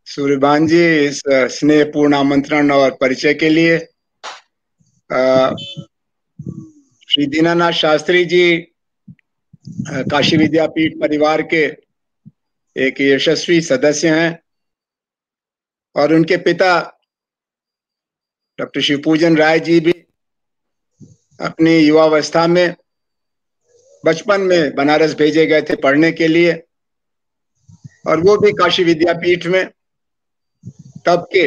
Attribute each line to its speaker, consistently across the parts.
Speaker 1: सूर्यभान जी, इस स्नेहपूर्ण आमंत्रण और परिचय के लिए। श्री दीनानाथ शास्त्री जी काशी विद्यापीठ परिवार के एक यशस्वी सदस्य हैं और उनके पिता डॉक्टर शिवपूजन राय जी भी अपनी युवावस्था में बचपन में बनारस भेजे गए थे पढ़ने के लिए, और वो भी काशी विद्यापीठ में तब के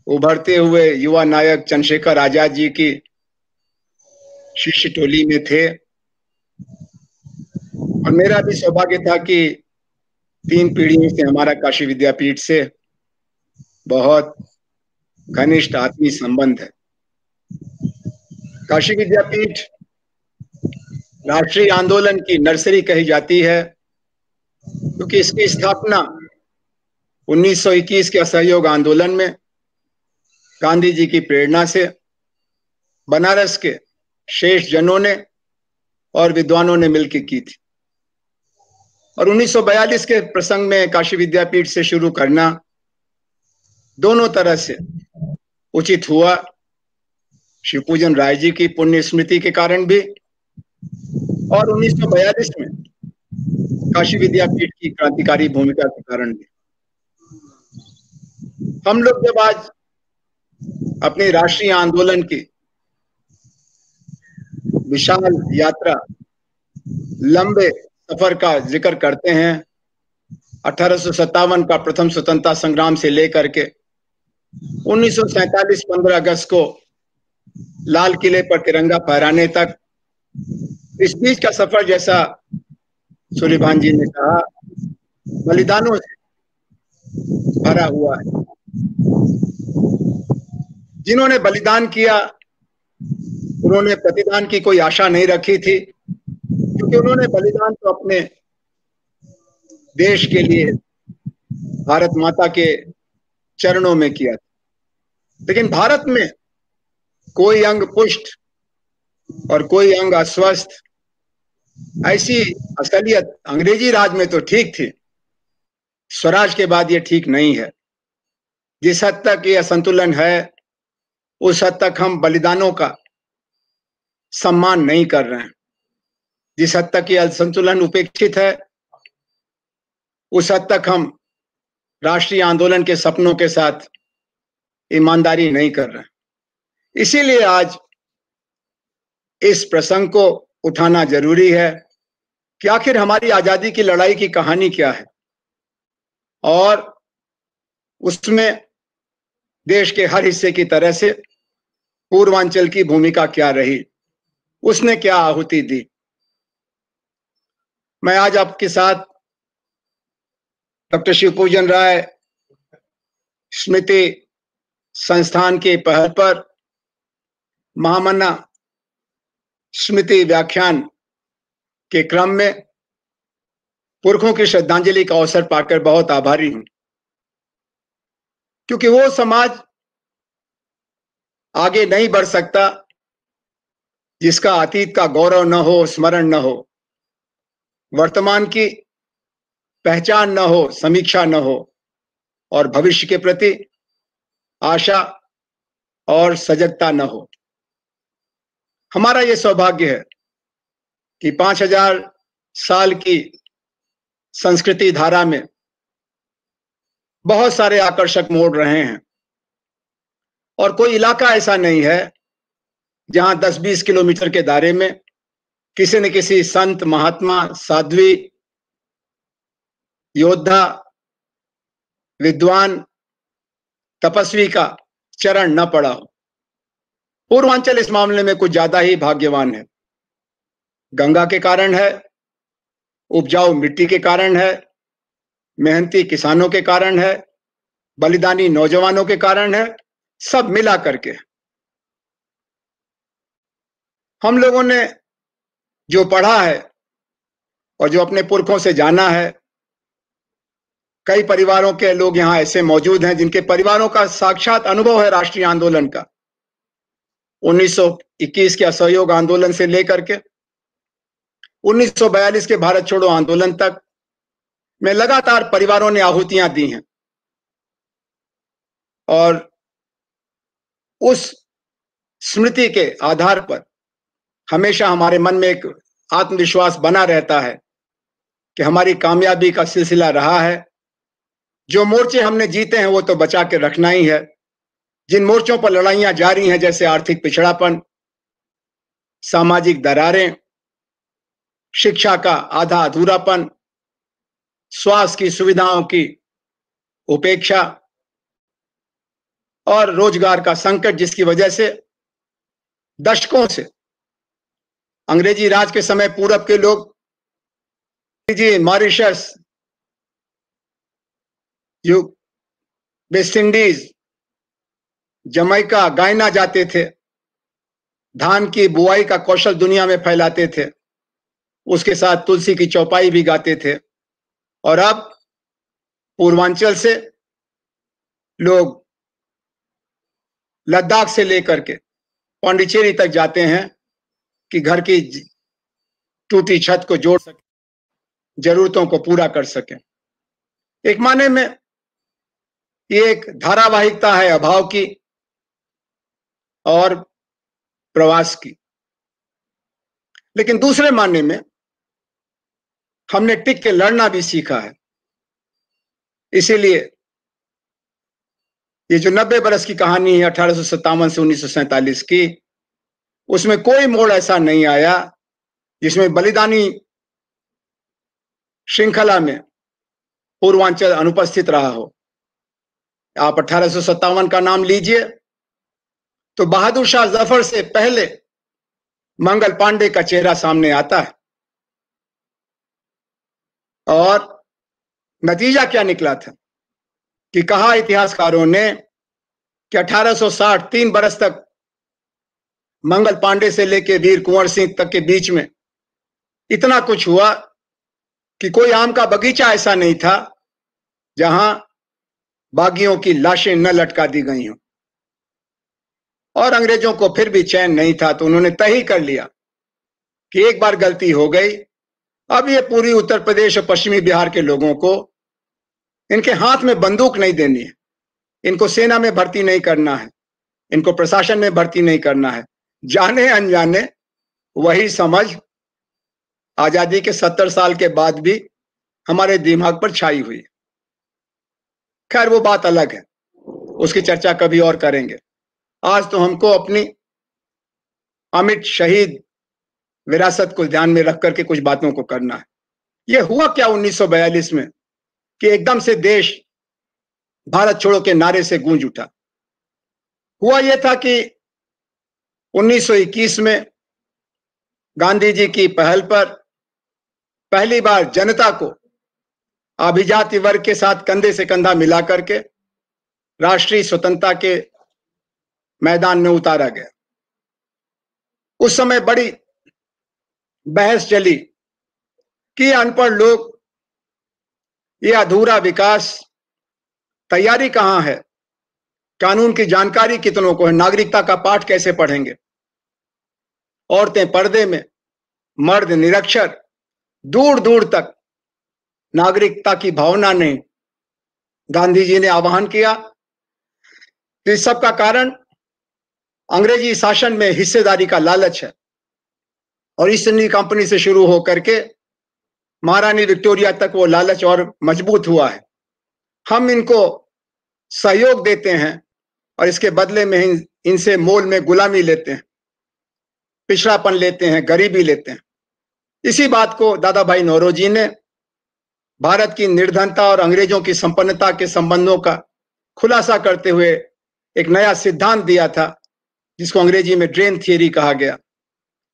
Speaker 1: उभरते हुए युवा नायक चंद्रशेखर आजाद जी की शिष्य टोली में थे। और मेरा भी सौभाग्य था कि 3 पीढ़ियों से हमारा काशी विद्यापीठ से बहुत घनिष्ठ आत्मीय संबंध है। काशी विद्यापीठ राष्ट्रीय आंदोलन की नर्सरी कही जाती है, क्योंकि इसकी स्थापना 1921 के असहयोग आंदोलन में गांधी जी की प्रेरणा से बनारस के श्रेष्ठ जनों ने और विद्वानों ने मिलकर की थी। और 1942 के प्रसंग में काशी विद्यापीठ से शुरू करना दोनों तरह से उचित हुआ। शिवपूजन राय जी की पुण्य स्मृति के कारण भी, और 1942 में काशी विद्यापीठ की क्रांतिकारी भूमिका के कारण भी। हम लोग जब आज अपने राष्ट्रीय आंदोलन की विशाल यात्रा, लंबे सफर का जिक्र करते हैं, 1857 का प्रथम स्वतंत्रता संग्राम से लेकर के 1947 15 अगस्त को लाल किले पर तिरंगा फहराने तक, इस बीच का सफर, जैसा सूर्यभान जी ने कहा, बलिदानों से भरा हुआ है। जिन्होंने बलिदान किया उन्होंने प्रतिदान की कोई आशा नहीं रखी थी, क्योंकि उन्होंने बलिदान तो अपने देश के लिए, भारत माता के चरणों में किया था। लेकिन भारत में कोई अंग पुष्ट और कोई अंग अस्वस्थ, ऐसी असलियत अंग्रेजी राज में तो ठीक थी, स्वराज के बाद ये ठीक नहीं है। जिस हद तक ये असंतुलन है, उस हद तक हम बलिदानों का सम्मान नहीं कर रहे हैं। जिस हद तक ये असंतुलन उपेक्षित है, उस हद तक हम राष्ट्रीय आंदोलन के सपनों के साथ ईमानदारी नहीं कर रहे हैं। इसीलिए आज इस प्रसंग को उठाना जरूरी है कि आखिर हमारी आजादी की लड़ाई की कहानी क्या है, और उसमें देश के हर हिस्से की तरह से पूर्वांचल की भूमिका क्या रही, उसने क्या आहुति दी। मैं आज आपके साथ डॉक्टर शिवपूजन राय स्मृति संस्थान के पहल पर महामना स्मृति व्याख्यान के क्रम में पुरखों की श्रद्धांजलि का अवसर पाकर बहुत आभारी हूं, क्योंकि वो समाज आगे नहीं बढ़ सकता जिसका अतीत का गौरव न हो, स्मरण न हो, वर्तमान की पहचान न हो, समीक्षा न हो, और भविष्य के प्रति आशा और सजगता न हो। हमारा यह सौभाग्य है कि 5000 साल की संस्कृति धारा में बहुत सारे आकर्षक मोड़ रहे हैं, और कोई इलाका ऐसा नहीं है जहां 10-20 किलोमीटर के दायरे में किसी न किसी संत, महात्मा, साध्वी, योद्धा, विद्वान, तपस्वी का चरण न पड़ा हो। पूर्वांचल इस मामले में कुछ ज्यादा ही भाग्यवान है। गंगा के कारण है, उपजाऊ मिट्टी के कारण है, मेहनती किसानों के कारण है, बलिदानी नौजवानों के कारण है, सब मिला करके हम लोगों ने जो पढ़ा है और जो अपने पुरखों से जाना है। कई परिवारों के लोग यहां ऐसे मौजूद हैं जिनके परिवारों का साक्षात अनुभव है राष्ट्रीय आंदोलन का। 1921 के असहयोग आंदोलन से लेकर के 1942 के भारत छोड़ो आंदोलन तक में लगातार परिवारों ने आहुतियां दी हैं, और उस स्मृति के आधार पर हमेशा हमारे मन में एक आत्मविश्वास बना रहता है कि हमारी कामयाबी का सिलसिला रहा है। जो मोर्चे हमने जीते हैं वो तो बचा के रखना ही है। जिन मोर्चों पर लड़ाइयां जारी हैं, जैसे आर्थिक पिछड़ापन, सामाजिक दरारें, शिक्षा का आधा अधूरापन, स्वास्थ्य की सुविधाओं की उपेक्षा और रोजगार का संकट, जिसकी वजह से दशकों से अंग्रेजी राज के समय पूरब के लोग मॉरिशस, वेस्ट इंडीज, जमैका, गायना जाते थे, धान की बुआई का कौशल दुनिया में फैलाते थे, उसके साथ तुलसी की चौपाई भी गाते थे। और अब पूर्वांचल से लोग लद्दाख से लेकर के पांडिचेरी तक जाते हैं कि घर की टूटी छत को जोड़ सके, जरूरतों को पूरा कर सके। एक माने में ये एक धारावाहिकता है अभाव की और प्रवास की, लेकिन दूसरे माने में हमने टिक के लड़ना भी सीखा है। इसीलिए ये जो 90 बरस की कहानी है 1857 से 1947 की, उसमें कोई मोड़ ऐसा नहीं आया जिसमें बलिदानी श्रृंखला में पूर्वांचल अनुपस्थित रहा हो। आप 1857 का नाम लीजिए तो बहादुर शाह जफर से पहले मंगल पांडे का चेहरा सामने आता है। और नतीजा क्या निकला था कि कहा इतिहासकारों ने कि 1860 3 बरस तक मंगल पांडे से लेकर वीर कुंवर सिंह तक के बीच में इतना कुछ हुआ कि कोई आम का बगीचा ऐसा नहीं था जहां बागियों की लाशें न लटका दी गई हों। और अंग्रेजों को फिर भी चैन नहीं था, तो उन्होंने तय ही कर लिया कि एक बार गलती हो गई, अब ये पूरी उत्तर प्रदेश और पश्चिमी बिहार के लोगों को इनके हाथ में बंदूक नहीं देनी है, इनको सेना में भर्ती नहीं करना है, इनको प्रशासन में भर्ती नहीं करना है। जाने अनजाने वही समझ आजादी के 70 साल के बाद भी हमारे दिमाग पर छाई हुई। खैर वो बात अलग है, उसकी चर्चा कभी और करेंगे। आज तो हमको अपनी अमिट शहीद विरासत को ध्यान में रख करके कुछ बातों को करना है। यह हुआ क्या 1942 में कि एकदम से देश भारत छोड़ो के नारे से गूंज उठा। हुआ यह था कि 1921 में गांधी जी की पहल पर पहली बार जनता को अभिजाति वर्ग के साथ कंधे से कंधा मिला करके राष्ट्रीय स्वतंत्रता के मैदान में उतारा गया। उस समय बड़ी बहस चली कि अनपढ़ लोग, ये अधूरा विकास, तैयारी कहां है, कानून की जानकारी कितनों को है, नागरिकता का पाठ कैसे पढ़ेंगे। औरतें पर्दे में, मर्द निरक्षर, दूर दूर तक नागरिकता की भावना नहीं। गांधी जी ने आह्वान किया। इस सब का कारण अंग्रेजी शासन में हिस्सेदारी का लालच है और ईस्ट इंडिया कंपनी से शुरू होकर के महारानी विक्टोरिया तक वो लालच और मजबूत हुआ है। हम इनको सहयोग देते हैं और इसके बदले में इनसे मोल में गुलामी लेते हैं, पिछड़ापन लेते हैं, गरीबी लेते हैं। इसी बात को दादा भाई नौरोजी ने भारत की निर्धनता और अंग्रेजों की संपन्नता के संबंधों का खुलासा करते हुए एक नया सिद्धांत दिया था, जिसको अंग्रेजी में ड्रेन थियरी कहा गया।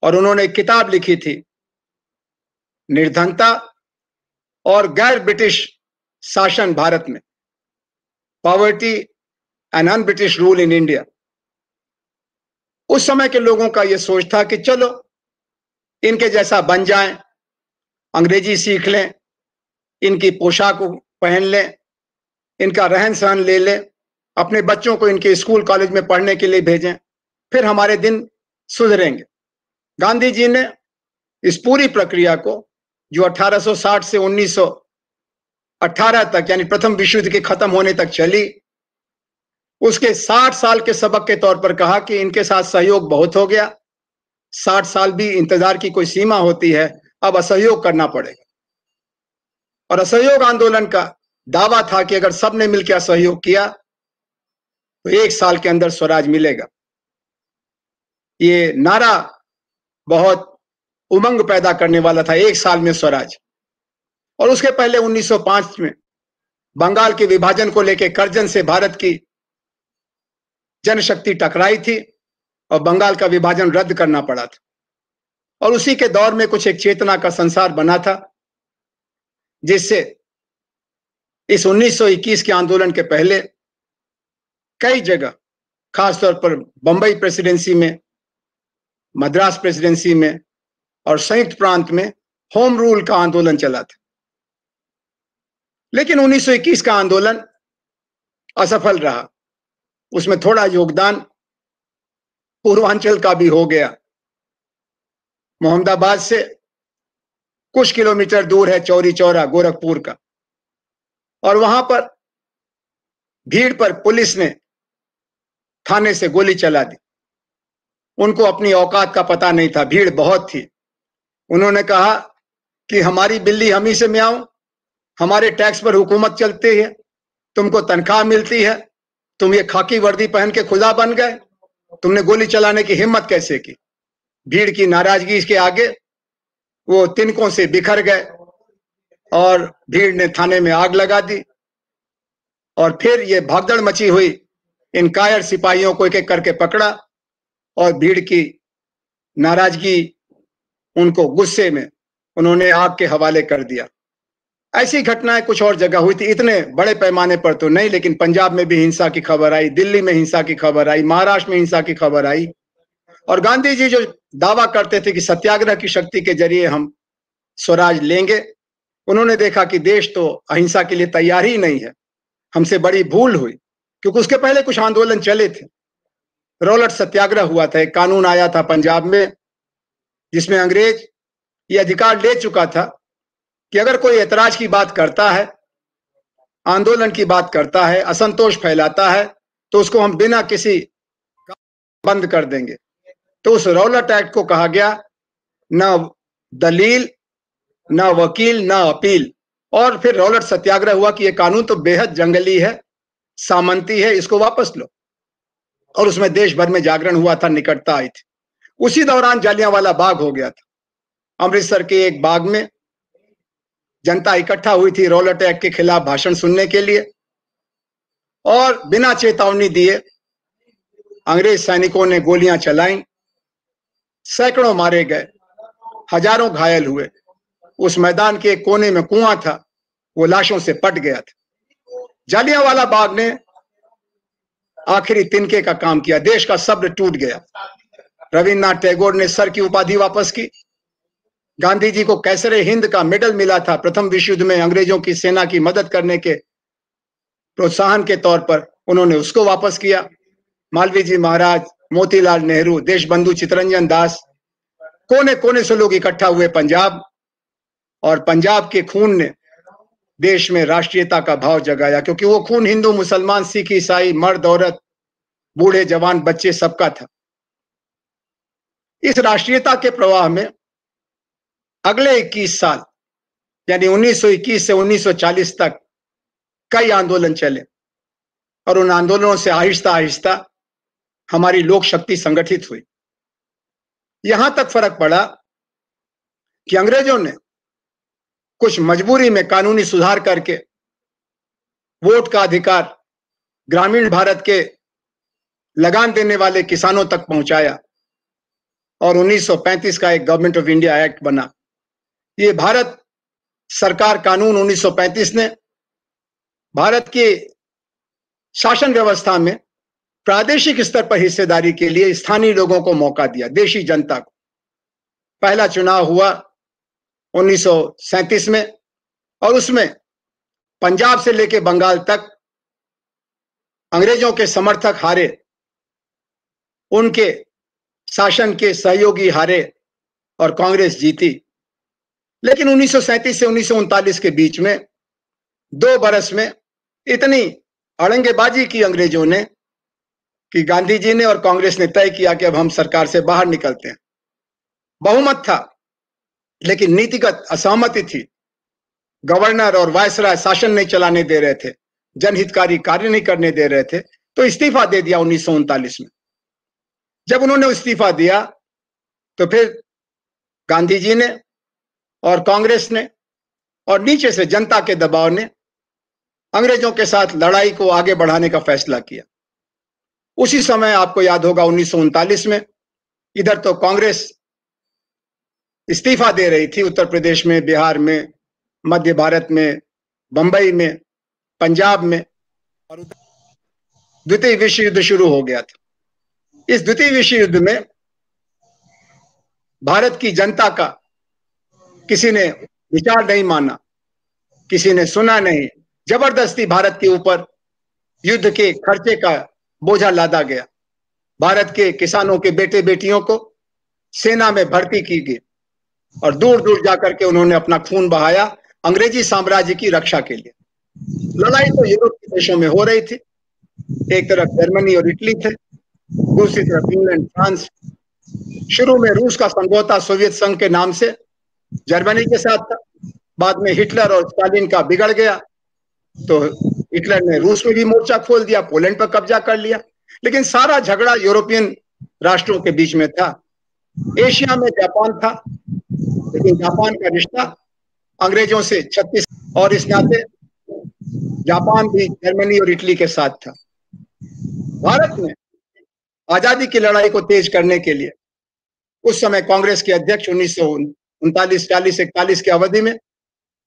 Speaker 1: और उन्होंने एक किताब लिखी थी, निर्धनता और गैर ब्रिटिश शासन भारत में, poverty and un British rule in India. उस समय के लोगों का यह सोच था कि चलो इनके जैसा बन जाएं, अंग्रेजी सीख लें, इनकी पोशाक पहन लें, इनका रहन सहन ले लें, अपने बच्चों को इनके स्कूल कॉलेज में पढ़ने के लिए भेजें, फिर हमारे दिन सुधरेंगे। गांधी जी ने इस पूरी प्रक्रिया को, जो 1860 से 1918 तक यानी प्रथम विश्व युद्ध के खत्म होने तक चली, उसके 60 साल के सबक के तौर पर कहा कि इनके साथ सहयोग बहुत हो गया, 60 साल भी इंतजार की कोई सीमा होती है, अब असहयोग करना पड़ेगा। और असहयोग आंदोलन का दावा था कि अगर सबने मिलकर असहयोग किया तो 1 साल के अंदर स्वराज मिलेगा। ये नारा बहुत उमंग पैदा करने वाला था, 1 साल में स्वराज। और उसके पहले 1905 में बंगाल के विभाजन को लेकर करजन से भारत की जनशक्ति टकराई थी और बंगाल का विभाजन रद्द करना पड़ा था। और उसी के दौर में कुछ एक चेतना का संसार बना था, जिससे इस 1921 के आंदोलन के पहले कई जगह, खासतौर पर बंबई प्रेसिडेंसी में, मद्रास प्रेसिडेंसी में और संयुक्त प्रांत में होम रूल का आंदोलन चला था। लेकिन 1921 का आंदोलन असफल रहा। उसमें थोड़ा योगदान पूर्वांचल का भी हो गया। मोहम्मदाबाद से कुछ किलोमीटर दूर है चौरी चौरा गोरखपुर का, और वहां पर भीड़ पर पुलिस ने थाने से गोली चला दी। उनको अपनी औकात का पता नहीं था, भीड़ बहुत थी। उन्होंने कहा कि हमारी बिल्ली हम ही से म्याऊं, हमारे टैक्स पर हुकूमत चलती है, तुमको तनख्वाह मिलती है, तुम ये खाकी वर्दी पहन के खुदा बन गए, तुमने गोली चलाने की हिम्मत कैसे की। भीड़ की नाराजगी के आगे वो तिनकों से बिखर गए और भीड़ ने थाने में आग लगा दी। और फिर ये भागदड़ मची हुई, इन कायर सिपाहियों को एक एक करके पकड़ा और भीड़ की नाराजगी, उनको गुस्से में उन्होंने आग के हवाले कर दिया। ऐसी घटनाएं कुछ और जगह हुई थी, इतने बड़े पैमाने पर तो नहीं, लेकिन पंजाब में भी हिंसा की खबर आई, दिल्ली में हिंसा की खबर आई, महाराष्ट्र में हिंसा की खबर आई। और गांधी जी जो दावा करते थे कि सत्याग्रह की शक्ति के जरिए हम स्वराज लेंगे, उन्होंने देखा कि देश तो अहिंसा के लिए तैयार ही नहीं है। हमसे बड़ी भूल हुई, क्योंकि उसके पहले कुछ आंदोलन चले थे। रोलट सत्याग्रह हुआ था, एक कानून आया था पंजाब में जिसमें अंग्रेज ये अधिकार ले चुका था कि अगर कोई ऐतराज की बात करता है, आंदोलन की बात करता है, असंतोष फैलाता है, तो उसको हम बिना किसी बंद कर देंगे। तो उस रौलट एक्ट को कहा गया न दलील, न वकील, न अपील। और फिर रौलट सत्याग्रह हुआ कि यह कानून तो बेहद जंगली है, सामंती है, इसको वापस लो। और उसमें देश भर में जागरण हुआ था, निकटता आई थी। उसी दौरान जलियांवाला बाग हो गया था। अमृतसर के एक बाग में जनता इकट्ठा हुई थी रौलट एक्ट के खिलाफ भाषण सुनने के लिए, और बिना चेतावनी दिए अंग्रेज सैनिकों ने गोलियां चलाई, सैकड़ों मारे गए, हजारों घायल हुए। उस मैदान के एक कोने में कुआं था, वो लाशों से पट गया था। जलियांवाला बाग ने आखिरी तिनके का काम किया, देश का सब्र टूट गया। रविन्द्रनाथ टैगोर ने सर की उपाधि वापस की। गांधी जी को कैसरे हिंद का मेडल मिला था प्रथम विश्व युद्ध में, अंग्रेजों की सेना की मदद करने के प्रोत्साहन के तौर पर, उन्होंने उसको वापस किया। मालवीय जी महाराज, मोतीलाल नेहरू, देशबंधु चित्तरंजन दास, कोने कोने से लोग इकट्ठा हुए पंजाब, और पंजाब के खून ने देश में राष्ट्रीयता का भाव जगाया, क्योंकि वो खून हिंदू, मुसलमान, सिख, ईसाई, मर्द, औरत, बूढ़े, जवान, बच्चे, सबका था। इस राष्ट्रीयता के प्रवाह में अगले 21 साल यानी 1921 से 1940 तक कई आंदोलन चले, और उन आंदोलनों से आहिस्ता आहिस्ता हमारी लोक शक्ति संगठित हुई। यहां तक फर्क पड़ा कि अंग्रेजों ने कुछ मजबूरी में कानूनी सुधार करके वोट का अधिकार ग्रामीण भारत के लगान देने वाले किसानों तक पहुंचाया, और 1935 का एक गवर्नमेंट ऑफ इंडिया एक्ट बना। ये भारत सरकार कानून 1935 ने भारत की शासन व्यवस्था में प्रादेशिक स्तर पर हिस्सेदारी के लिए स्थानीय लोगों को मौका दिया, देशी जनता को। पहला चुनाव हुआ 1937 में, और उसमें पंजाब से लेकर बंगाल तक अंग्रेजों के समर्थक हारे, उनके शासन के सहयोगी हारे और कांग्रेस जीती। लेकिन 1937 से 1939 के बीच में 2 बरस में इतनी अड़ंगेबाजी की अंग्रेजों ने कि गांधी जी ने और कांग्रेस ने तय किया कि अब हम सरकार से बाहर निकलते हैं। बहुमत था, लेकिन नीतिगत असहमति थी। गवर्नर और वायसराय शासन नहीं चलाने दे रहे थे, जनहितकारी कार्य नहीं करने दे रहे थे, तो इस्तीफा दे दिया 1939 में। जब उन्होंने इस्तीफा दिया तो फिर गांधी जी ने और कांग्रेस ने और नीचे से जनता के दबाव ने अंग्रेजों के साथ लड़ाई को आगे बढ़ाने का फैसला किया। उसी समय आपको याद होगा 1939 में इधर तो कांग्रेस इस्तीफा दे रही थी, उत्तर प्रदेश में, बिहार में, मध्य भारत में, बंबई में, पंजाब में, और द्वितीय विश्व युद्ध शुरू हो गया था। इस द्वितीय विश्व युद्ध में भारत की जनता का किसी ने विचार नहीं माना, किसी ने सुना नहीं। जबरदस्ती भारत के ऊपर युद्ध के खर्चे का बोझा लादा गया। भारत के किसानों के बेटे बेटियों को सेना में भर्ती की गई और दूर दूर जाकर के उन्होंने अपना खून बहाया अंग्रेजी साम्राज्य की रक्षा के लिए। लड़ाई तो यूरोप के देशों में हो रही थी, एक तरफ जर्मनी और इटली थे, दूसरी तरफ इंग्लैंड, फ्रांस। शुरू में रूस का समझौता सोवियत संघ के नाम से जर्मनी के साथ था, बाद में हिटलर और स्टालिन का बिगड़ गया तो हिटलर ने रूस में भी मोर्चा खोल दिया, पोलैंड पर कब्जा कर लिया। लेकिन सारा झगड़ा यूरोपियन राष्ट्रों के बीच में था। एशिया में जापान था, लेकिन जापान का रिश्ता अंग्रेजों से 36 और इस नाते जापान भी जर्मनी और इटली के साथ था। भारत में आजादी की लड़ाई को तेज करने के लिए उस समय कांग्रेस के अध्यक्ष 1939, 40, 41 की अवधि में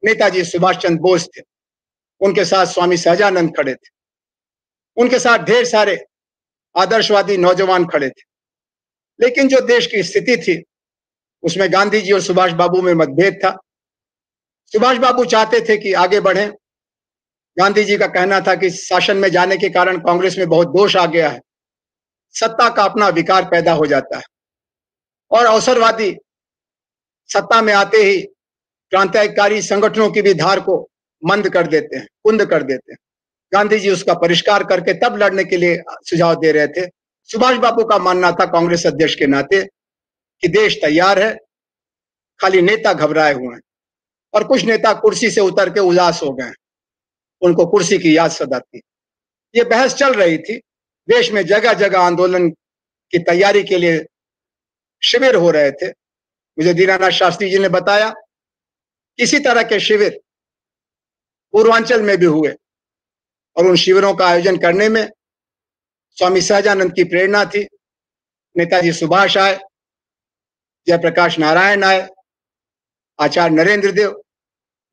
Speaker 1: नेताजी सुभाष चंद्र बोस थे। उनके साथ स्वामी सहजानंद खड़े थे, उनके साथ ढेर सारे आदर्शवादी नौजवान खड़े थे। लेकिन जो देश की स्थिति थी उसमें गांधी जी और सुभाष बाबू में मतभेद था। सुभाष बाबू चाहते थे कि आगे बढ़ें। गांधी जी का कहना था कि शासन में जाने के कारण कांग्रेस में बहुत दोष आ गया है, सत्ता का अपना विकार पैदा हो जाता है और अवसरवादी सत्ता में आते ही क्रांतिकारी संगठनों की भी धार को मंद कर देते हैं, कुंद कर देते हैं। गांधी जी उसका परिष्कार करके तब लड़ने के लिए सुझाव दे रहे थे। सुभाष बाबू का मानना था कांग्रेस अध्यक्ष के नाते कि देश तैयार है, खाली नेता घबराए हुए हैं और कुछ नेता कुर्सी से उतर के उदास हो गए हैं, उनको कुर्सी की याद सताती। ये बहस चल रही थी। देश में जगह जगह आंदोलन की तैयारी के लिए शिविर हो रहे थे। मुझे दीनानाथ शास्त्री जी ने बताया किसी तरह के शिविर पूर्वांचल में भी हुए और उन शिविरों का आयोजन करने में स्वामी सहजानंद की प्रेरणा थी। नेताजी सुभाष आए, जयप्रकाश नारायण आए, आचार्य नरेंद्र देव,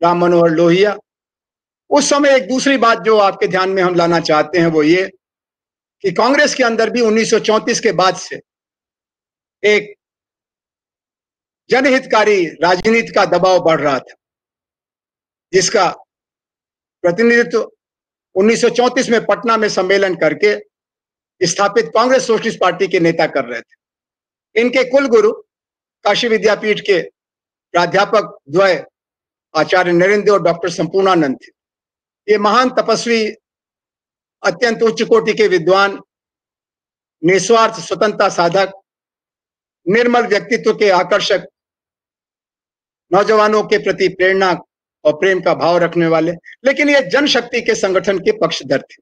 Speaker 1: राम मनोहर लोहिया। उस समय एक दूसरी बात जो आपके ध्यान में हम लाना चाहते हैं वो ये कि कांग्रेस के अंदर भी 1934 के बाद से एक जनहितकारी राजनीति का दबाव बढ़ रहा था, जिसका प्रतिनिधित्व 1934 में पटना में सम्मेलन करके स्थापित कांग्रेस सोशलिस्ट पार्टी के नेता कर रहे थे। इनके कुलगुरु काशी विद्यापीठ के प्राध्यापक द्वय आचार्य नरेंद्र और डॉक्टर संपूर्णानंद थे। ये महान तपस्वी, अत्यंत उच्च कोटि के विद्वान, निस्वार्थ स्वतंत्रता साधक, निर्मल व्यक्तित्व के आकर्षक, नौजवानों के प्रति प्रेरणा और प्रेम का भाव रखने वाले, लेकिन ये जनशक्ति के संगठन के पक्षधर थे।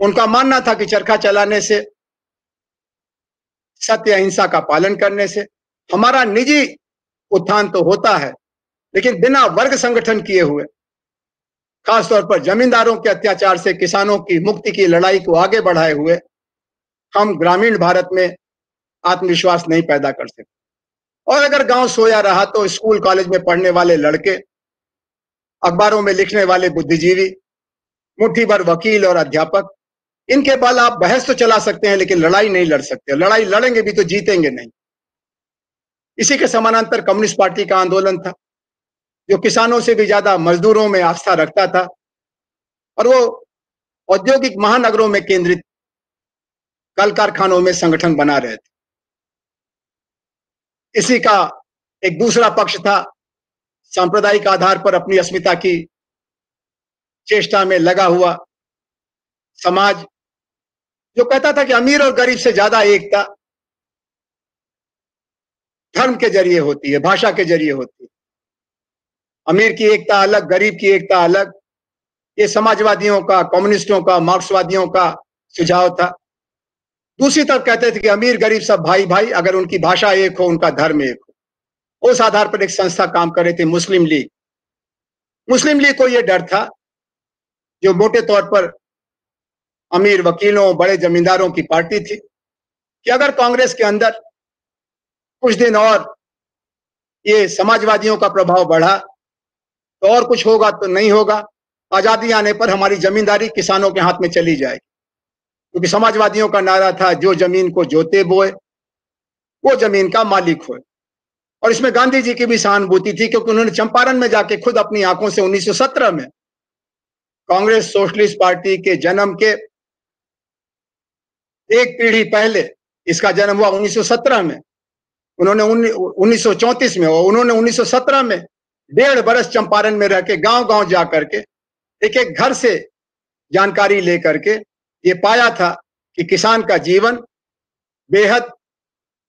Speaker 1: उनका मानना था कि चरखा चलाने से, सत्य अहिंसा का पालन करने से हमारा निजी उत्थान तो होता है, लेकिन बिना वर्ग संगठन किए हुए, खासतौर पर जमींदारों के अत्याचार से किसानों की मुक्ति की लड़ाई को आगे बढ़ाए हुए हम ग्रामीण भारत में आत्मविश्वास नहीं पैदा कर सकते। और अगर गांव सोया रहा तो स्कूल कॉलेज में पढ़ने वाले लड़के, अखबारों में लिखने वाले बुद्धिजीवी, मुट्ठी भर वकील और अध्यापक, इनके बल आप बहस तो चला सकते हैं लेकिन लड़ाई नहीं लड़ सकते। लड़ाई लड़ेंगे भी तो जीतेंगे नहीं। इसी के समानांतर कम्युनिस्ट पार्टी का आंदोलन था, जो किसानों से भी ज्यादा मजदूरों में आस्था रखता था और वो औद्योगिक महानगरों में केंद्रित कल कारखानों में संगठन बना रहे थे। इसी का एक दूसरा पक्ष था सांप्रदायिक आधार पर अपनी अस्मिता की चेष्टा में लगा हुआ समाज, जो कहता था कि अमीर और गरीब से ज्यादा एकता धर्म के जरिए होती है, भाषा के जरिए होती है। अमीर की एकता अलग, गरीब की एकता अलग। ये समाजवादियों का, कम्युनिस्टों का, मार्क्सवादियों का सुझाव था। दूसरी तरफ कहते थे कि अमीर गरीब सब भाई भाई, अगर उनकी भाषा एक हो, उनका धर्म एक हो। उस आधार पर एक संस्था काम कर रही थी, मुस्लिम लीग। मुस्लिम लीग को यह डर था, जो मोटे तौर पर अमीर वकीलों, बड़े जमींदारों की पार्टी थी, कि अगर कांग्रेस के अंदर कुछ दिन और ये समाजवादियों का प्रभाव बढ़ा तो और कुछ होगा तो नहीं होगा। आजादी आने पर हमारी जमींदारी किसानों के हाथ में चली जाएगी, क्योंकि समाजवादियों का नारा था, जो जमीन को जोते बोए वो जमीन का मालिक होए। और इसमें गांधी जी की भी सहानुभूति थी, क्योंकि उन्होंने चंपारण में जाके खुद अपनी आंखों से 1917 में कांग्रेस सोशलिस्ट पार्टी के जन्म के एक पीढ़ी पहले, इसका जन्म हुआ 1917 में, उन्होंने 1934 में, और उन्होंने 1917 में 1.5 बरस चंपारण में रह के गांव गांव जाकर के एक एक घर से जानकारी लेकर के ये पाया था कि किसान का जीवन बेहद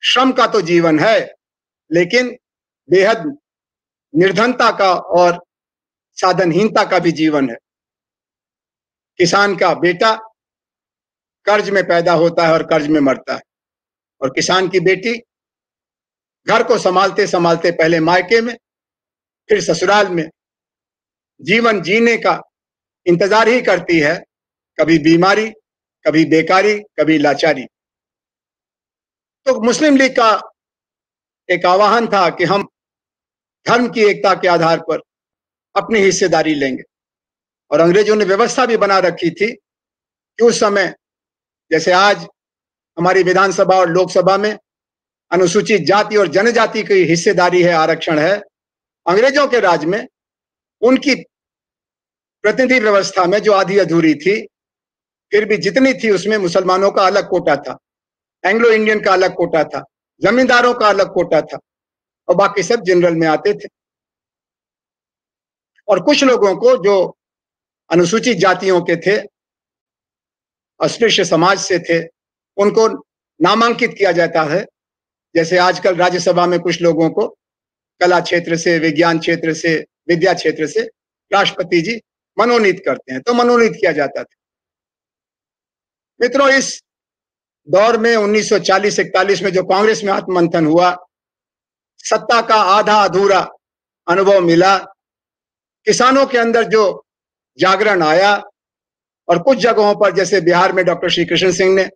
Speaker 1: श्रम का तो जीवन है, लेकिन बेहद निर्धनता का और साधनहीनता का भी जीवन है। किसान का बेटा कर्ज में पैदा होता है और कर्ज में मरता है, और किसान की बेटी घर को संभालते संभालते पहले मायके में, फिर ससुराल में जीवन जीने का इंतजार ही करती है, कभी बीमारी, कभी बेकारी, कभी लाचारी। तो मुस्लिम लीग का एक आह्वान था कि हम धर्म की एकता के आधार पर अपनी हिस्सेदारी लेंगे। और अंग्रेजों ने व्यवस्था भी बना रखी थी कि उस समय, जैसे आज हमारी विधानसभा और लोकसभा में अनुसूचित जाति और जनजाति की हिस्सेदारी है, आरक्षण है, अंग्रेजों के राज में उनकी प्रतिनिधि व्यवस्था में जो आधी अधूरी थी, फिर भी जितनी थी उसमें मुसलमानों का अलग कोटा था, एंग्लो इंडियन का अलग कोटा था, जमींदारों का अलग कोटा था, और बाकी सब जनरल में आते थे। और कुछ लोगों को जो अनुसूचित जातियों के थे, अस्पृश्य समाज से थे, उनको नामांकित किया जाता है। जैसे आजकल राज्यसभा में कुछ लोगों को कला क्षेत्र से, विज्ञान क्षेत्र से, विद्या क्षेत्र से राष्ट्रपति जी मनोनीत करते हैं, तो मनोनीत किया जाता था। मित्रों, इस दौर में 1940-41 में जो कांग्रेस में आत्ममंथन हुआ, सत्ता का आधा अधूरा अनुभव मिला, किसानों के अंदर जो जागरण आया, और कुछ जगहों पर, जैसे बिहार में डॉक्टर श्री कृष्ण सिंह ने,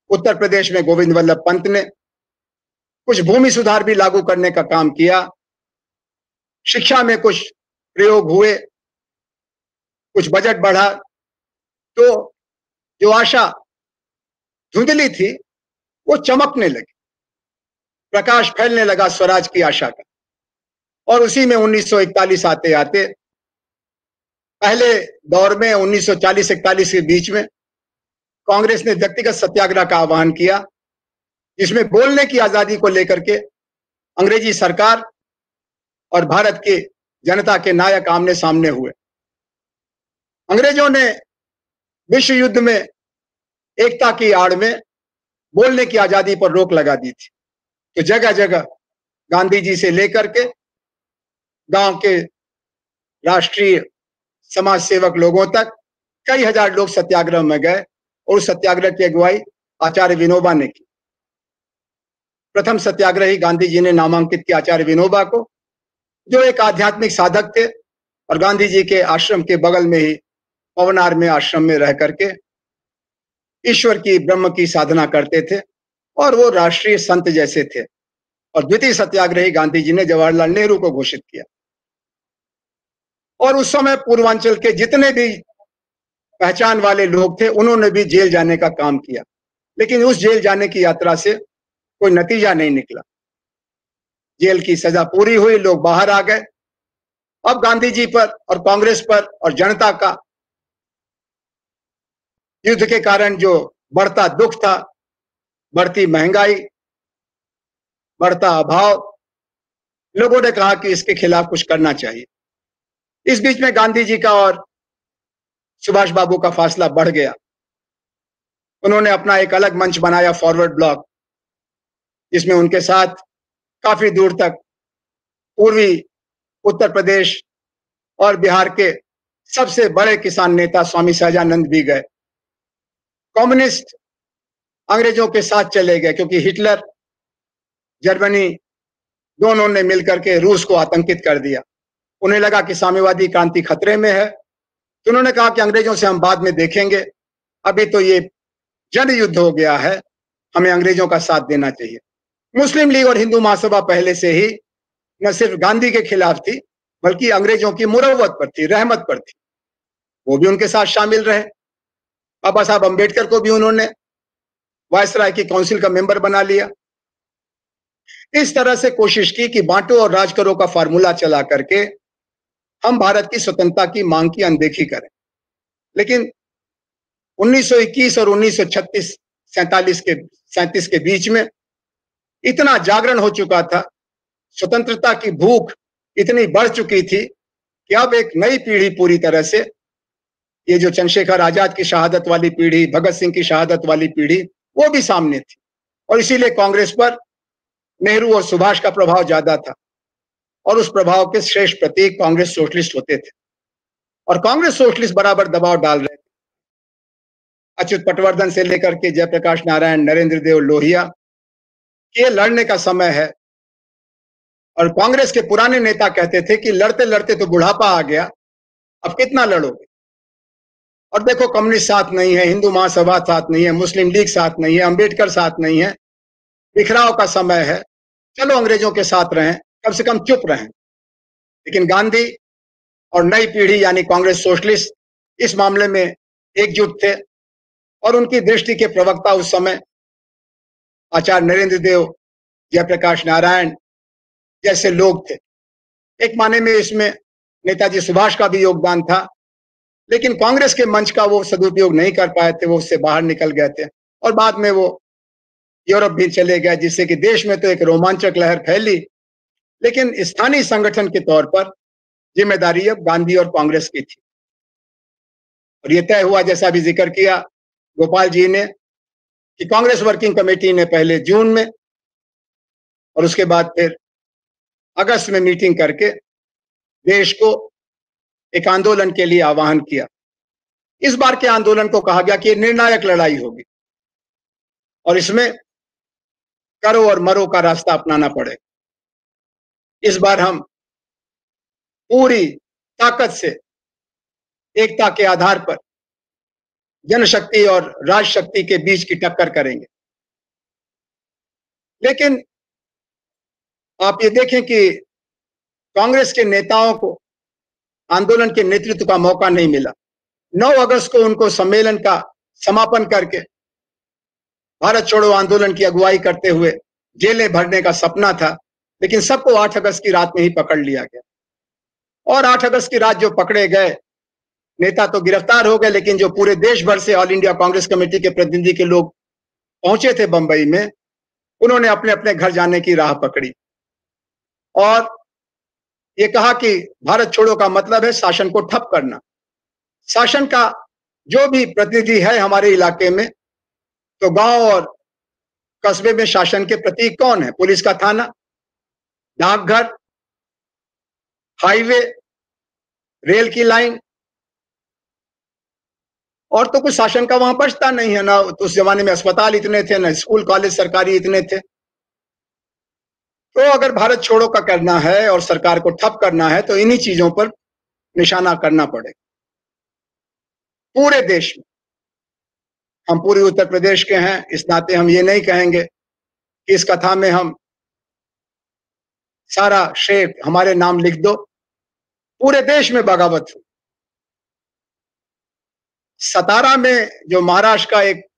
Speaker 1: उत्तर प्रदेश में गोविंद वल्लभ पंत ने कुछ भूमि सुधार भी लागू करने का काम किया, शिक्षा में कुछ प्रयोग हुए, कुछ बजट बढ़ा, तो जो आशा धुंधली थी वो चमकने लगी, प्रकाश फैलने लगा स्वराज की आशा का। और उसी में 1941 आते आते, पहले दौर में 1940-41 के बीच में कांग्रेस ने व्यक्तिगत सत्याग्रह का आह्वान किया, जिसमें बोलने की आजादी को लेकर के अंग्रेजी सरकार और भारत की जनता के नायक आमने सामने हुए। अंग्रेजों ने विश्व युद्ध में एकता की आड़ में बोलने की आजादी पर रोक लगा दी थी, तो जगह जगह गांधी जी से लेकर के गांव के राष्ट्रीय समाज सेवक लोगों तक कई हजार लोग सत्याग्रह में गए, और उस सत्याग्रह की अगुवाई आचार्य विनोबा ने की। प्रथम सत्याग्रही गांधी जी ने नामांकित किया आचार्य विनोबा को, जो एक आध्यात्मिक साधक थे और गांधी जी के आश्रम के बगल में ही पवनार में आश्रम में रह करके ईश्वर की, ब्रह्म की साधना करते थे, और वो राष्ट्रीय संत जैसे थे। और द्वितीय सत्याग्रही गांधी जी ने जवाहरलाल नेहरू को घोषित किया। और उस समय पूर्वांचल के जितने भी पहचान वाले लोग थे, उन्होंने भी जेल जाने का काम किया, लेकिन उस जेल जाने की यात्रा से कोई नतीजा नहीं निकला। जेल की सजा पूरी हुई, लोग बाहर आ गए। अब गांधी जी पर और कांग्रेस पर और जनता का युद्ध के कारण जो बढ़ता दुख था, बढ़ती महंगाई, बढ़ता अभाव, लोगों ने कहा कि इसके खिलाफ कुछ करना चाहिए। इस बीच में गांधी जी का और सुभाष बाबू का फासला बढ़ गया। उन्होंने अपना एक अलग मंच बनाया, फॉरवर्ड ब्लॉक, जिसमें उनके साथ काफी दूर तक पूर्वी उत्तर प्रदेश और बिहार के सबसे बड़े किसान नेता स्वामी सहजानंद भी गए। कम्युनिस्ट अंग्रेजों के साथ चले गए क्योंकि हिटलर, जर्मनी दोनों ने मिलकर के रूस को आतंकित कर दिया। उन्हें लगा कि साम्यवादी क्रांति खतरे में है, तो उन्होंने कहा कि अंग्रेजों से हम बाद में देखेंगे, अभी तो ये जन युद्ध हो गया है, हमें अंग्रेजों का साथ देना चाहिए। मुस्लिम लीग और हिंदू महासभा पहले से ही न सिर्फ गांधी के खिलाफ थी, बल्कि अंग्रेजों की मुरव्वत पर थी, रहमत पर थी। वो भी उनके साथ शामिल रहे। बाबा साहब अम्बेडकर को भी उन्होंने वायसराय की काउंसिल का मेंबर बना लिया। इस तरह से कोशिश की कि बांटो और राज करो का फार्मूला चला करके हम भारत की स्वतंत्रता की मांग की अनदेखी करें। लेकिन 1921 और 1937 के बीच में इतना जागरण हो चुका था, स्वतंत्रता की भूख इतनी बढ़ चुकी थी कि अब एक नई पीढ़ी पूरी तरह से, ये जो चंद्रशेखर आजाद की शहादत वाली पीढ़ी, भगत सिंह की शहादत वाली पीढ़ी, वो भी सामने थी। और इसीलिए कांग्रेस पर नेहरू और सुभाष का प्रभाव ज्यादा था और उस प्रभाव के श्रेष्ठ प्रतीक कांग्रेस सोशलिस्ट होते थे और कांग्रेस सोशलिस्ट बराबर दबाव डाल रहे थे। अच्युत पटवर्धन से लेकर के जयप्रकाश नारायण, नरेंद्र देव लोहिया, ये लड़ने का समय है। और कांग्रेस के पुराने नेता कहते थे कि लड़ते लड़ते तो बुढ़ापा आ गया, अब कितना लड़ोगे। और देखो, कम्युनिस्ट साथ नहीं है, हिंदू महासभा साथ नहीं है, मुस्लिम लीग साथ नहीं है, अंबेडकर साथ नहीं है, बिखराव का समय है, चलो अंग्रेजों के साथ रहें, कम से कम चुप रहें। लेकिन गांधी और नई पीढ़ी यानी कांग्रेस सोशलिस्ट इस मामले में एकजुट थे और उनकी दृष्टि के प्रवक्ता उस समय आचार्य नरेंद्र देव, जयप्रकाश नारायण जैसे लोग थे। एक माने में इसमें नेताजी सुभाष का भी योगदान था, लेकिन कांग्रेस के मंच का वो सदुपयोग नहीं कर पाए थे, वो उससे बाहर निकल गए थे और बाद में वो यूरोप भी चले गए, जिससे कि देश में तो एक रोमांचक लहर फैली, लेकिन स्थानीय संगठन के तौर पर जिम्मेदारी अब गांधी और कांग्रेस की थी। और ये तय हुआ, जैसा भी जिक्र किया गोपाल जी ने, कि कांग्रेस वर्किंग कमेटी ने पहले जून में और उसके बाद फिर अगस्त में मीटिंग करके देश को एक आंदोलन के लिए आह्वान किया। इस बार के आंदोलन को कहा गया कि ये निर्णायक लड़ाई होगी और इसमें करो और मरो का रास्ता अपनाना पड़ेगा। इस बार हम पूरी ताकत से एकता के आधार पर जनशक्ति और राजशक्ति के बीच की टक्कर करेंगे। लेकिन आप ये देखें कि कांग्रेस के नेताओं को आंदोलन के नेतृत्व का मौका नहीं मिला। 9 अगस्त को उनको सम्मेलन का समापन करके भारत छोड़ो आंदोलन की अगुवाई करते हुए जेलें भरने का सपना था, लेकिन सबको 8 अगस्त की रात में ही पकड़ लिया गया। और 8 अगस्त की रात जो पकड़े गए नेता तो गिरफ्तार हो गए, लेकिन जो पूरे देश भर से ऑल इंडिया कांग्रेस कमेटी के प्रतिनिधि के लोग पहुंचे थे बंबई में, उन्होंने अपने अपने घर जाने की राह पकड़ी और ये कहा कि भारत छोड़ो का मतलब है शासन को ठप करना। शासन का जो भी प्रतिनिधि है हमारे इलाके में, तो गांव और कस्बे में शासन के प्रतीक कौन है? पुलिस का थाना, डाकघर, हाईवे, रेल की लाइन, और तो कुछ शासन का वहां बचता नहीं है ना। तो उस जमाने में अस्पताल इतने थे, ना स्कूल कॉलेज सरकारी इतने थे। तो अगर भारत छोड़ो का करना है और सरकार को ठप करना है तो इन्हीं चीजों पर निशाना करना पड़ेगा। पूरे देश में, हम पूरे उत्तर प्रदेश के हैं, इस नाते हम ये नहीं कहेंगे कि इस कथा में हम सारा श्रेय हमारे नाम लिख दो। पूरे देश में बगावत हुई। सतारा में जो महाराष्ट्र का एक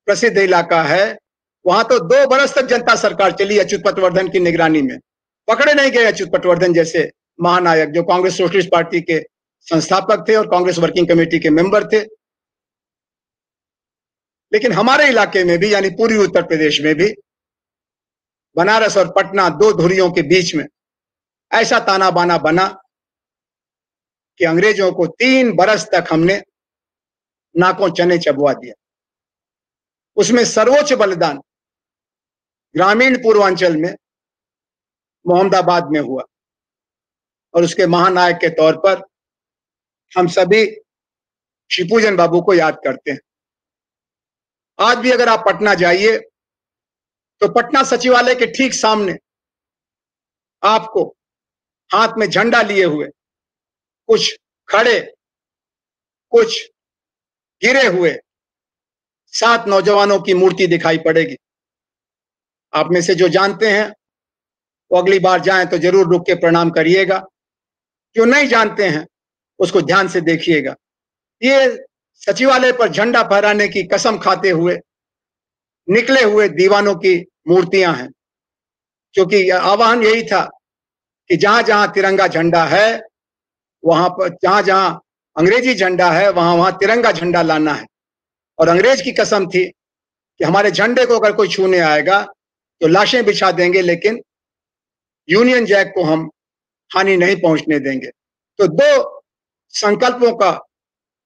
Speaker 1: प्रसिद्ध इलाका है, वहां तो 2 बरस तक जनता सरकार चली अच्युत पटवर्धन की निगरानी में। पकड़े नहीं गए अच्युत पटवर्धन जैसे महानायक, जो कांग्रेस सोशलिस्ट पार्टी के संस्थापक थे और कांग्रेस वर्किंग कमेटी के मेंबर थे। लेकिन हमारे इलाके में भी, यानी पूर्वी उत्तर प्रदेश में भी, बनारस और पटना 2 धुरियों के बीच में ऐसा ताना बाना बना कि अंग्रेजों को 3 बरस तक हमने नाकों चने चबवा दिया। उसमें सर्वोच्च बलिदान ग्रामीण पूर्वांचल में मोहम्मदाबाद में हुआ और उसके महानायक के तौर पर हम सभी शिवपूजन बाबू को याद करते हैं। आज भी अगर आप पटना जाइए तो पटना सचिवालय के ठीक सामने आपको हाथ में झंडा लिए हुए कुछ खड़े कुछ गिरे हुए 7 नौजवानों की मूर्ति दिखाई पड़ेगी। आप में से जो जानते हैं वो अगली बार जाएं तो जरूर रुक के प्रणाम करिएगा, जो नहीं जानते हैं उसको ध्यान से देखिएगा। ये सचिवालय पर झंडा फहराने की कसम खाते हुए निकले हुए दीवानों की मूर्तियां हैं, क्योंकि आह्वान यही था कि जहां जहां तिरंगा झंडा है वहां पर, जहां जहां अंग्रेजी झंडा है वहां वहां तिरंगा झंडा लाना है। और अंग्रेज की कसम थी कि हमारे झंडे को अगर कोई छूने आएगा तो लाशें बिछा देंगे, लेकिन यूनियन जैक को हम हानि नहीं पहुंचने देंगे। तो 2 संकल्पों का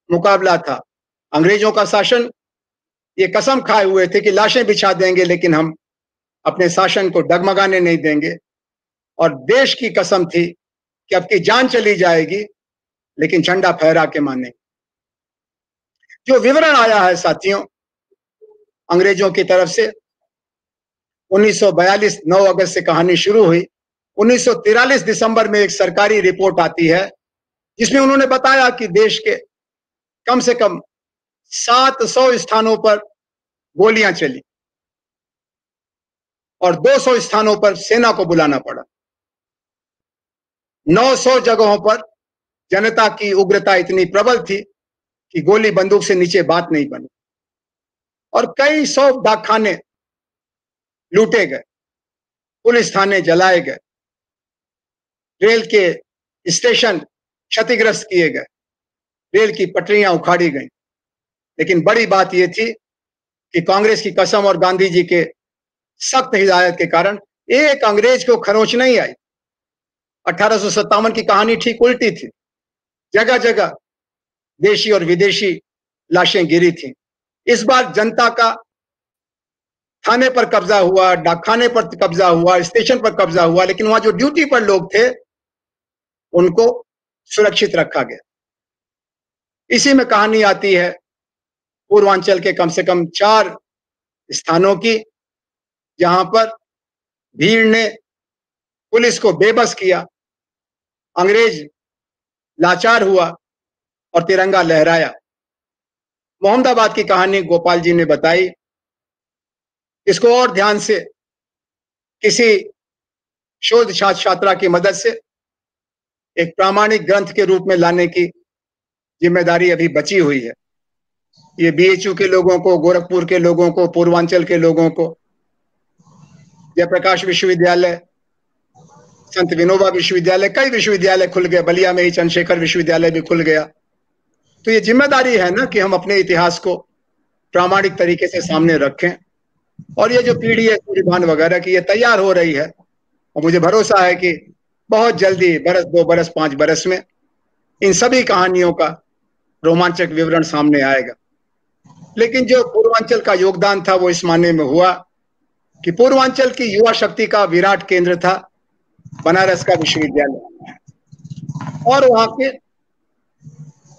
Speaker 1: मुकाबला था। अंग्रेजों का शासन ये कसम खाए हुए थे कि लाशें बिछा देंगे लेकिन हम अपने शासन को डगमगाने नहीं देंगे। और देश की कसम थी कि अब की जान चली जाएगी लेकिन झंडा फहरा के मानेंगे। जो विवरण आया है साथियों अंग्रेजों की तरफ से, 1942 9 अगस्त से कहानी शुरू हुई। 1943 दिसंबर में एक सरकारी रिपोर्ट आती है जिसमें उन्होंने बताया कि देश के कम से कम 700 स्थानों पर गोलियां चली और 200 स्थानों पर सेना को बुलाना पड़ा। 900 जगहों पर जनता की उग्रता इतनी प्रबल थी कि गोली बंदूक से नीचे बात नहीं बनी और कई 100 डाकखाने लूटे गए, पुलिस थाने जलाए गए, रेल के स्टेशन क्षतिग्रस्त किए गए, रेल की पटरियां उखाड़ी गईं। लेकिन बड़ी बात यह थी कि कांग्रेस की कसम और गांधी जी के सख्त हिदायत के कारण एक अंग्रेज को खरोंच नहीं आई। 1857 की कहानी ठीक उल्टी थी। जगह जगह देशी और विदेशी लाशें गिरी थी। इस बार जनता का थाने पर कब्जा हुआ, डाकखाने पर कब्जा हुआ, स्टेशन पर कब्जा हुआ, लेकिन वहां जो ड्यूटी पर लोग थे उनको सुरक्षित रखा गया। इसी में कहानी आती है पूर्वांचल के कम से कम 4 स्थानों की, जहां पर भीड़ ने पुलिस को बेबस किया, अंग्रेज लाचार हुआ और तिरंगा लहराया। मोहम्मदाबाद की कहानी गोपाल जी ने बताई। इसको और ध्यान से किसी शोध छात्रा की मदद से एक प्रामाणिक ग्रंथ के रूप में लाने की जिम्मेदारी अभी बची हुई है। ये बीएचयू के लोगों को, गोरखपुर के लोगों को, पूर्वांचल के लोगों को, जयप्रकाश विश्वविद्यालय, संत विनोबा विश्वविद्यालय, कई विश्वविद्यालय खुल गए, बलिया में ही चंद्रशेखर विश्वविद्यालय भी खुल गया। तो ये जिम्मेदारी है ना कि हम अपने इतिहास को प्रामाणिक तरीके से सामने रखें। और ये जो पीढ़ी है सूर्यभान वगैरह की, ये तैयार हो रही है और मुझे भरोसा है कि बहुत जल्दी 1 बरस 2 बरस 5 बरस में इन सभी कहानियों का रोमांचक विवरण सामने आएगा। लेकिन जो पूर्वांचल का योगदान था वो इस मायने में हुआ कि पूर्वांचल की युवा शक्ति का विराट केंद्र था बनारस का विश्वविद्यालय, और वहां के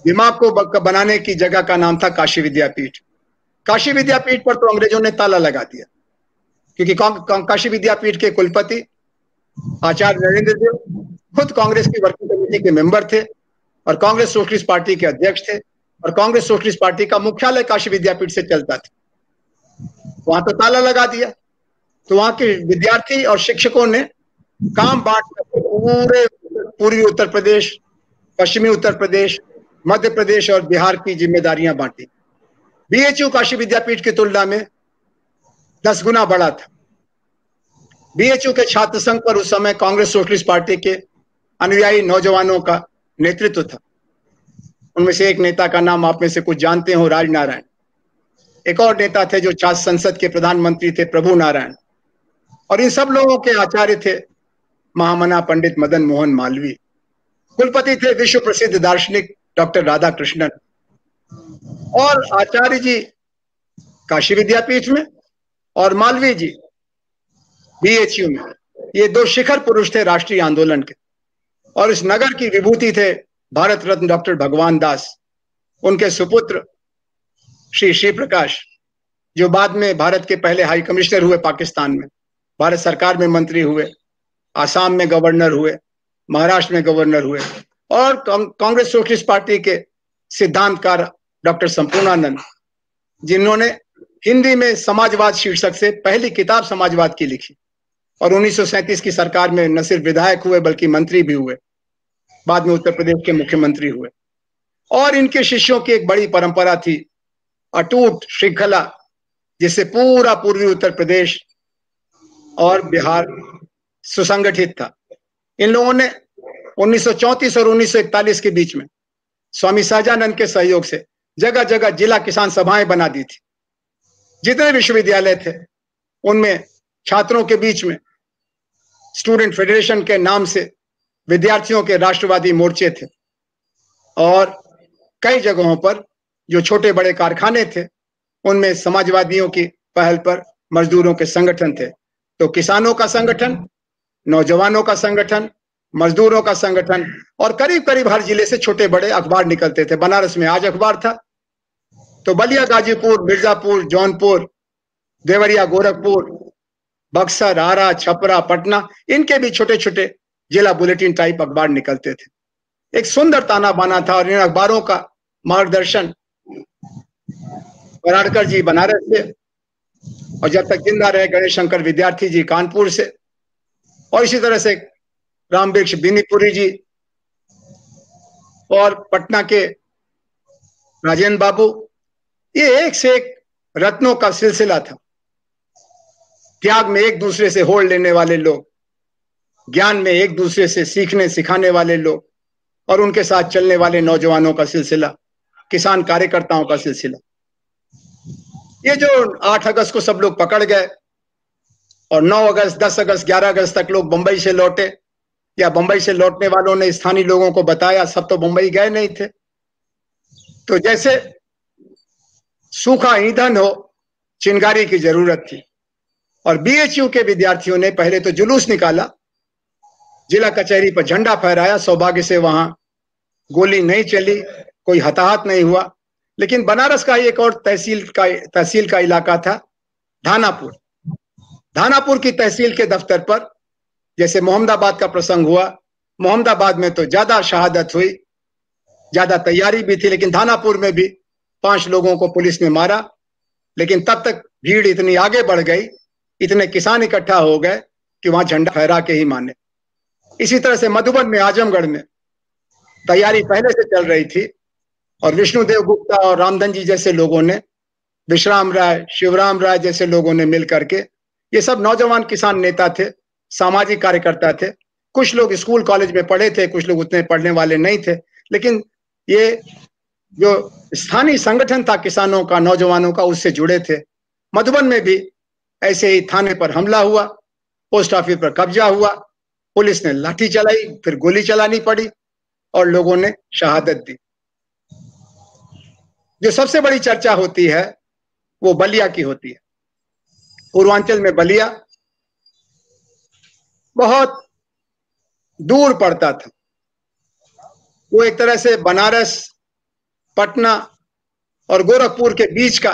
Speaker 1: दिमाग को बनाने की जगह का नाम था काशी विद्यापीठ। काशी विद्यापीठ पर तो अंग्रेजों ने ताला लगा दिया, क्योंकि काशी विद्यापीठ के कुलपति आचार्य नरेंद्र देव खुद कांग्रेस की वर्किंग कमेटी के मेंबर थे और कांग्रेस सोशलिस्ट पार्टी के अध्यक्ष थे, और कांग्रेस सोशलिस्ट पार्टी का मुख्यालय काशी विद्यापीठ से चलता था। वहां तो ताला लगा दिया, तो वहां के विद्यार्थी और शिक्षकों ने काम बांट पूरे पूर्वी उत्तर प्रदेश, पश्चिमी उत्तर प्रदेश, मध्य प्रदेश और बिहार की जिम्मेदारियां बांटी। बीएचयू काशी विद्यापीठ की तुलना में 10 गुना बड़ा था। बीएचयू के छात्र संघ पर उस समय कांग्रेस सोशलिस्ट पार्टी के अनुयायी नौजवानों का नेतृत्व था। उनमें से एक नेता का नाम आप में से कुछ जानते हो, राजनारायण। एक और नेता थे जो छात्र संसद के प्रधानमंत्री थे, प्रभु नारायण। और इन सब लोगों के आचार्य थे महामना पंडित मदन मोहन मालवीय। कुलपति थे विश्व प्रसिद्ध दार्शनिक डॉक्टर राधाकृष्णन। और आचार्य जी काशी विद्यापीठ में, और मालवीय जी बीएचयू में। ये दो शिखर पुरुष थे राष्ट्रीय आंदोलन के, और इस नगर की विभूति थे भारत रत्न डॉक्टर भगवान दास, उनके सुपुत्र श्री श्री प्रकाश, जो बाद में भारत के पहले हाई कमिश्नर हुए पाकिस्तान में, भारत सरकार में मंत्री हुए, आसाम में गवर्नर हुए, महाराष्ट्र में गवर्नर हुए, और कांग्रेस सोशलिस्ट पार्टी के सिद्धांतकार डॉक्टर संपूर्णानंद, जिन्होंने हिंदी में समाजवाद शीर्षक से पहली किताब समाजवाद की लिखी, और 1937 की सरकार में न सिर्फ विधायक हुए बल्कि मंत्री भी हुए, बाद में उत्तर प्रदेश के मुख्यमंत्री हुए। और इनके शिष्यों की एक बड़ी परंपरा थी, अटूट श्रृंखला, जिससे पूरा पूर्वी उत्तर प्रदेश और बिहार सुसंगठित था। इन लोगों ने 1934 और 1941 के बीच में स्वामी सहजानंद के सहयोग से जगह जगह जिला किसान सभाएं बना दी थी। जितने विश्वविद्यालय थे उनमें छात्रों के बीच में स्टूडेंट फेडरेशन के नाम से विद्यार्थियों के राष्ट्रवादी मोर्चे थे, और कई जगहों पर जो छोटे बड़े कारखाने थे उनमें समाजवादियों की पहल पर मजदूरों के संगठन थे। तो किसानों का संगठन, नौजवानों का संगठन, मजदूरों का संगठन, और करीब करीब हर जिले से छोटे बड़े अखबार निकलते थे। बनारस में आज अखबार था, तो बलिया, गाजीपुर, मिर्जापुर, जौनपुर, देवरिया, गोरखपुर, बक्सर, आरा, छपरा, पटना, इनके भी छोटे छोटे जिला बुलेटिन टाइप अखबार निकलते थे। एक सुंदर ताना बाना था, और इन अखबारों का मार्गदर्शन पराड़कर जी बनारस से, और जब तक जिंदा रहे गणेश शंकर विद्यार्थी जी कानपुर से, और इसी तरह से राम वृक्ष बिनीपुरी जी, और पटना के राजेंद्र बाबू। ये एक से एक रत्नों का सिलसिला था। त्याग में एक दूसरे से होड़ लेने वाले लोग, ज्ञान में एक दूसरे से सीखने सिखाने वाले लोग, और उनके साथ चलने वाले नौजवानों का सिलसिला, किसान कार्यकर्ताओं का सिलसिला। ये जो 8 अगस्त को सब लोग पकड़ गए, और 9 अगस्त, 10 अगस्त, 11 अगस्त तक लोग बंबई से लौटे, या बंबई से लौटने वालों ने स्थानीय लोगों को बताया, सब तो बंबई गए नहीं थे। तो जैसे सूखा ईंधन हो, चिंगारी की जरूरत थी, और बीएचयू के विद्यार्थियों ने पहले तो जुलूस निकाला, जिला कचहरी पर झंडा फहराया। सौभाग्य से वहां गोली नहीं चली, कोई हताहत नहीं हुआ। लेकिन बनारस का एक और तहसील का इलाका था धानापुर। धानापुर की तहसील के दफ्तर पर जैसे मोहम्मदाबाद का प्रसंग हुआ, मोहम्मदाबाद में तो ज्यादा शहादत हुई, ज्यादा तैयारी भी थी, लेकिन धानापुर में भी 5 लोगों को पुलिस ने मारा। लेकिन तब तक भीड़ इतनी आगे बढ़ गई, इतने किसान इकट्ठा हो गए कि वहां झंडा फहरा के ही माने। इसी तरह से मधुबन में, आजमगढ़ में तैयारी पहले से चल रही थी, और विष्णुदेव गुप्ता और रामधन जी जैसे लोगों ने, विश्राम राय, शिवराम राय जैसे लोगों ने मिलकर के, ये सब नौजवान किसान नेता थे, सामाजिक कार्यकर्ता थे। कुछ लोग स्कूल कॉलेज में पढ़े थे, कुछ लोग उतने पढ़ने वाले नहीं थे, लेकिन ये जो स्थानीय संगठन था किसानों का, नौजवानों का, उससे जुड़े थे। मधुबन में भी ऐसे ही थाने पर हमला हुआ, पोस्ट ऑफिस पर कब्जा हुआ, पुलिस ने लाठी चलाई, फिर गोली चलानी पड़ी, और लोगों ने शहादत दी। जो सबसे बड़ी चर्चा होती है वो बलिया की होती है। पूर्वांचल में बलिया बहुत दूर पड़ता था। वो एक तरह से बनारस, पटना और गोरखपुर के बीच का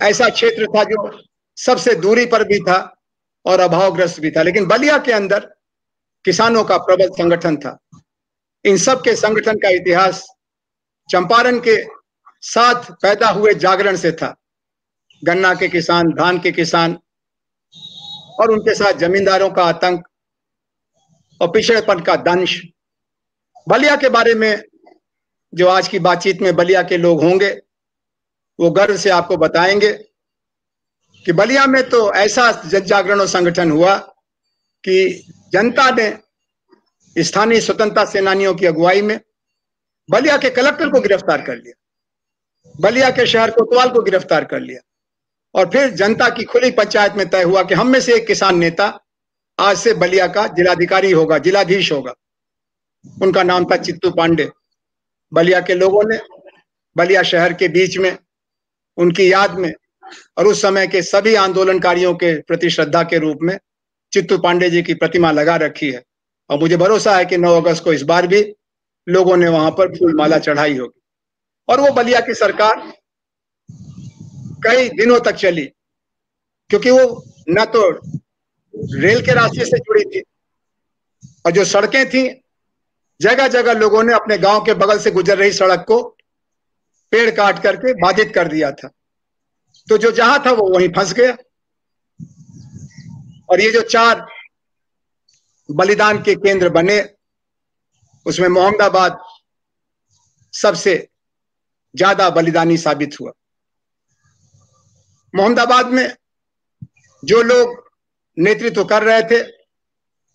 Speaker 1: ऐसा क्षेत्र था जो सबसे दूरी पर भी था और अभावग्रस्त भी था। लेकिन बलिया के अंदर किसानों का प्रबल संगठन था। इन सब के संगठन का इतिहास चंपारण के साथ पैदा हुए जागरण से था। गन्ना के किसान, धान के किसान, और उनके साथ जमींदारों का आतंक और पिछड़ेपन का दंश। बलिया के बारे में जो आज की बातचीत में बलिया के लोग होंगे वो गर्व से आपको बताएंगे कि बलिया में तो ऐसा जन जागरण और संगठन हुआ कि जनता ने स्थानीय स्वतंत्रता सेनानियों की अगुवाई में बलिया के कलेक्टर को गिरफ्तार कर लिया, बलिया के शहर कोतवाल को गिरफ्तार कर लिया, और फिर जनता की खुली पंचायत में तय हुआ कि हम में से एक किसान नेता आज से बलिया का जिलाधिकारी होगा, जिलाधीश होगा। उनका नाम था चित्तू पांडे। बलिया के लोगों ने बलिया शहर के बीच में उनकी याद में और उस समय के सभी आंदोलनकारियों के प्रति श्रद्धा के रूप में चित्तू पांडे जी की प्रतिमा लगा रखी है। और मुझे भरोसा है कि 9 अगस्त को इस बार भी लोगों ने वहां पर फूलमाला चढ़ाई होगी। और वो बलिया की सरकार कई दिनों तक चली, क्योंकि वो न तो रेल के रास्ते से जुड़ी थी, और जो सड़कें थी, जगह जगह लोगों ने अपने गांव के बगल से गुजर रही सड़क को पेड़ काट करके बाधित कर दिया था। तो जो जहां था वो वहीं फंस गया। और ये जो 4 बलिदान के केंद्र बने, उसमें मोहम्मदाबाद सबसे ज्यादा बलिदानी साबित हुआ। मोहम्मदाबाद में जो लोग नेतृत्व कर रहे थे,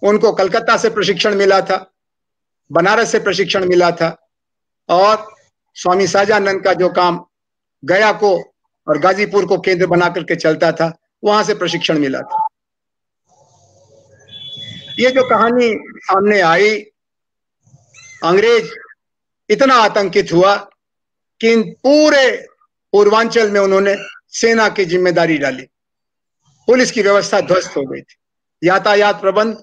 Speaker 1: उनको कलकत्ता से प्रशिक्षण मिला था, बनारस से प्रशिक्षण मिला था, और स्वामी सहजानंद का जो काम गया को और गाजीपुर को केंद्र बना करके चलता था, वहां से प्रशिक्षण मिला था। ये जो कहानी सामने आई, अंग्रेज इतना आतंकित हुआ कि इन पूरे पूर्वांचल में उन्होंने सेना की जिम्मेदारी डाली। पुलिस की व्यवस्था ध्वस्त हो गई थी, यातायात प्रबंध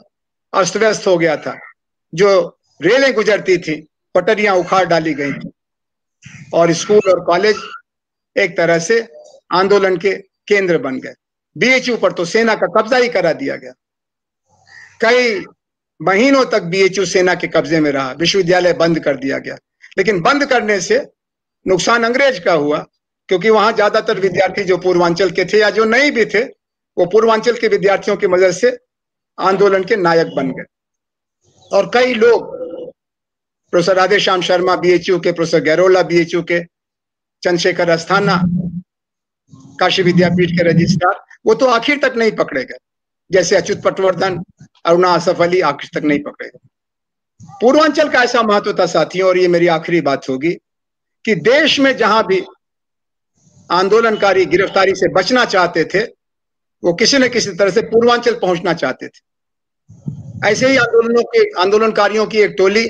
Speaker 1: अस्त व्यस्त हो गया था, जो रेलें गुजरती थी पटरियां उखाड़ डाली गई थी, और स्कूल और कॉलेज एक तरह से आंदोलन के केंद्र बन गए। बीएचयू पर तो सेना का कब्जा ही करा दिया गया। कई महीनों तक बीएचयू सेना के कब्जे में रहा, विश्वविद्यालय बंद कर दिया गया। लेकिन बंद करने से नुकसान अंग्रेज का हुआ, क्योंकि वहां ज्यादातर विद्यार्थी जो पूर्वांचल के थे या जो नहीं भी थे, वो पूर्वांचल के विद्यार्थियों की मदद से आंदोलन के नायक बन गए। और कई लोग, प्रोफेसर राधेश्याम शर्मा बीएचयू के, प्रोफेसर गैरोला बीएचयू के, चंद्रशेखर अस्थाना काशी विद्यापीठ के रजिस्ट्रार, वो तो आखिर तक नहीं पकड़े गए, जैसे अच्युत पटवर्धन, अरुणा असफ अली आखिर तक नहीं पकड़े गए। पूर्वांचल का ऐसा महत्व था साथियों, और ये मेरी आखिरी बात होगी, कि देश में जहां भी आंदोलनकारी गिरफ्तारी से बचना चाहते थे, वो किसी न किसी तरह से पूर्वांचल पहुंचना चाहते थे। ऐसे ही आंदोलनकारियों की एक टोली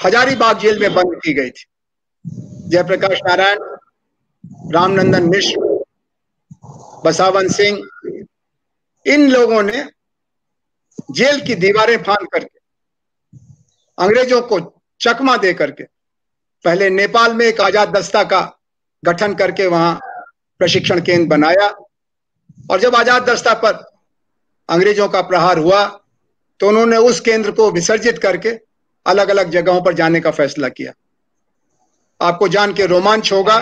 Speaker 1: हजारीबाग जेल में बंद की गई थी। जयप्रकाश नारायण, रामनंदन मिश्र, बसावन सिंह, इन लोगों ने जेल की दीवारें फांद करके, अंग्रेजों को चकमा दे करके, पहले नेपाल में एक आजाद दस्ता का गठन करके वहां प्रशिक्षण केंद्र बनाया, और जब आजाद दस्ता पर अंग्रेजों का प्रहार हुआ तो उन्होंने उस केंद्र को विसर्जित करके अलग अलग जगहों पर जाने का फैसला किया। आपको जान के रोमांच होगा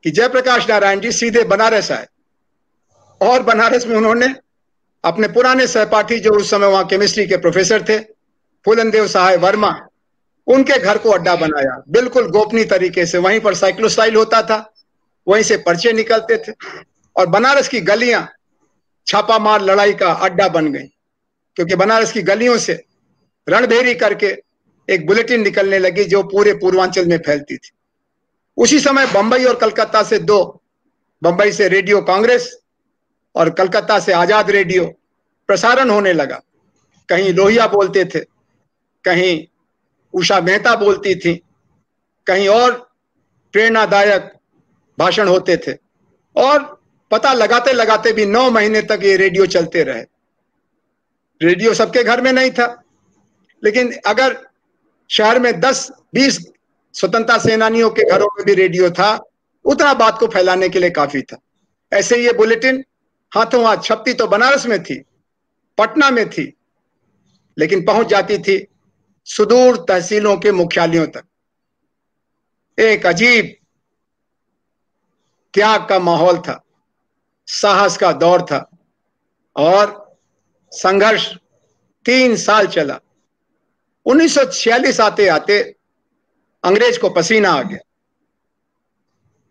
Speaker 1: कि जयप्रकाश नारायण जी सीधे बनारस आए, और बनारस में उन्होंने अपने पुराने सहपाठी, जो उस समय वहां केमिस्ट्री के प्रोफेसर थे, फूलनदेव सहाय वर्मा, उनके घर को अड्डा बनाया, बिल्कुल गोपनीय तरीके से। वहीं पर साइक्लोस्टाइल होता था, वहीं से पर्चे निकलते थे, और बनारस की गलियां छापामार लड़ाई का अड्डा बन गई, क्योंकि बनारस की गलियों से रणभेरी करके एक बुलेटिन निकलने लगी जो पूरे पूर्वांचल में फैलती थी। उसी समय बंबई और कलकत्ता से बंबई से रेडियो कांग्रेस और कलकत्ता से आजाद रेडियो प्रसारण होने लगा। कहीं लोहिया बोलते थे, कहीं उषा मेहता बोलती थी, कहीं और प्रेरणादायक भाषण होते थे, और पता लगाते लगाते भी 9 महीने तक ये रेडियो चलते रहे। रेडियो सबके घर में नहीं था, लेकिन अगर शहर में 10-20 स्वतंत्रता सेनानियों के घरों में भी रेडियो था, उतना बात को फैलाने के लिए काफी था। ऐसे ये बुलेटिन हाथों हाथ छपती तो बनारस में थी, पटना में थी, लेकिन पहुंच जाती थी सुदूर तहसीलों के मुख्यालयों तक। एक अजीब त्याग का माहौल था, साहस का दौर था, और संघर्ष 3 साल चला। 1946 आते आते अंग्रेज को पसीना आ गया।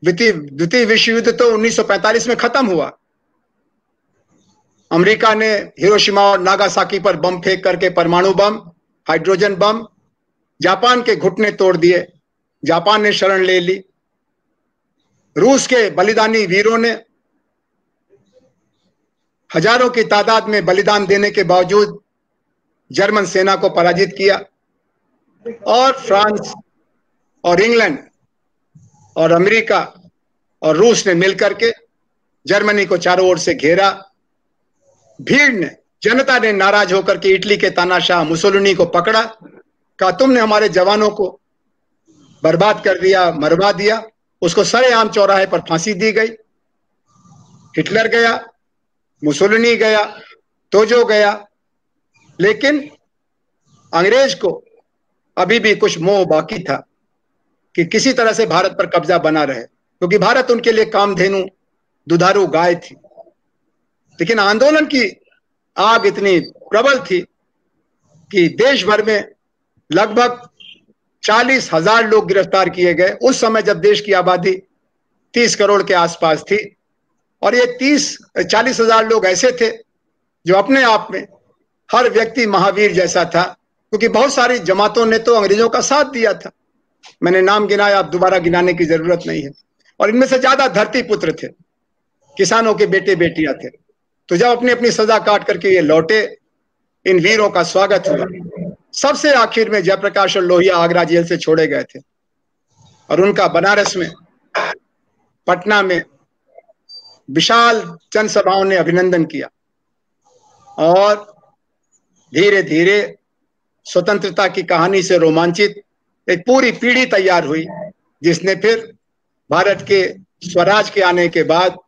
Speaker 1: द्वितीय विश्व युद्ध तो 1945 में खत्म हुआ। अमेरिका ने हिरोशिमा और नागासाकी पर बम फेंक करके, परमाणु बम, हाइड्रोजन बम, जापान के घुटने तोड़ दिए। जापान ने शरण ले ली। रूस के बलिदानी वीरों ने हजारों की तादाद में बलिदान देने के बावजूद जर्मन सेना को पराजित किया, और फ्रांस और इंग्लैंड और अमेरिका और रूस ने मिलकर के जर्मनी को चारों ओर से घेरा। भीड़ ने, जनता ने नाराज होकर के इटली के तानाशाह मुसोलिनी को पकड़ा, कहा तुमने हमारे जवानों को बर्बाद कर दिया, मरवा दिया। उसको सरेआम चौराहे पर फांसी दी गई। हिटलर गया, मुसोलिनी गया, तोजो गया, लेकिन अंग्रेज को अभी भी कुछ मोह बाकी था कि किसी तरह से भारत पर कब्जा बना रहे, क्योंकि भारत उनके लिए कामधेनु, दुधारू गाय थी। लेकिन आंदोलन की आग इतनी प्रबल थी कि देश भर में लगभग 40,000 लोग गिरफ्तार किए गए। उस समय जब देश की आबादी 30 करोड़ के आसपास थी, और ये 40,000 लोग ऐसे थे जो अपने आप में हर व्यक्ति महावीर जैसा था, क्योंकि बहुत सारी जमातों ने तो अंग्रेजों का साथ दिया था। मैंने नाम गिनाया, अब दोबारा गिनाने की जरूरत नहीं है। और इनमें से ज्यादा धरती पुत्र थे, किसानों के बेटे बेटियां थे। तो जब अपनी अपनी सजा काट करके ये लौटे, इन वीरों का स्वागत हुआ। सबसे आखिर में जयप्रकाश और लोहिया आगरा जेल से छोड़े गए थे, और उनका बनारस में, पटना में विशाल जनसभाओं ने अभिनंदन किया। और धीरे धीरे स्वतंत्रता की कहानी से रोमांचित एक पूरी पीढ़ी तैयार हुई, जिसने फिर भारत के स्वराज के आने के बाद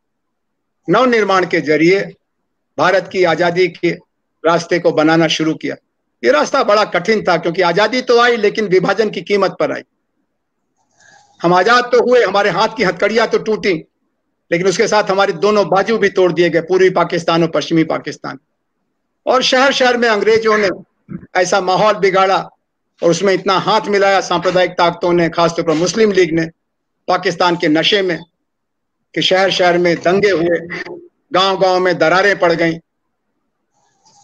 Speaker 1: नवनिर्माण के जरिए भारत की आजादी के रास्ते को बनाना शुरू किया। ये रास्ता बड़ा कठिन था, क्योंकि आजादी तो आई लेकिन विभाजन की कीमत पर आई। हम आजाद तो हुए, हमारे हाथ की हथकड़ियां तो टूटी, लेकिन उसके साथ हमारे दोनों बाजू भी तोड़ दिए गए, पूर्वी पाकिस्तान और पश्चिमी पाकिस्तान। और शहर शहर में अंग्रेजों ने ऐसा माहौल बिगाड़ा, और उसमें इतना हाथ मिलाया सांप्रदायिक ताकतों ने, खासतौर पर मुस्लिम लीग ने, पाकिस्तान के नशे में, कि शहर शहर में दंगे हुए, गांव गांव में दरारें पड़ गईं,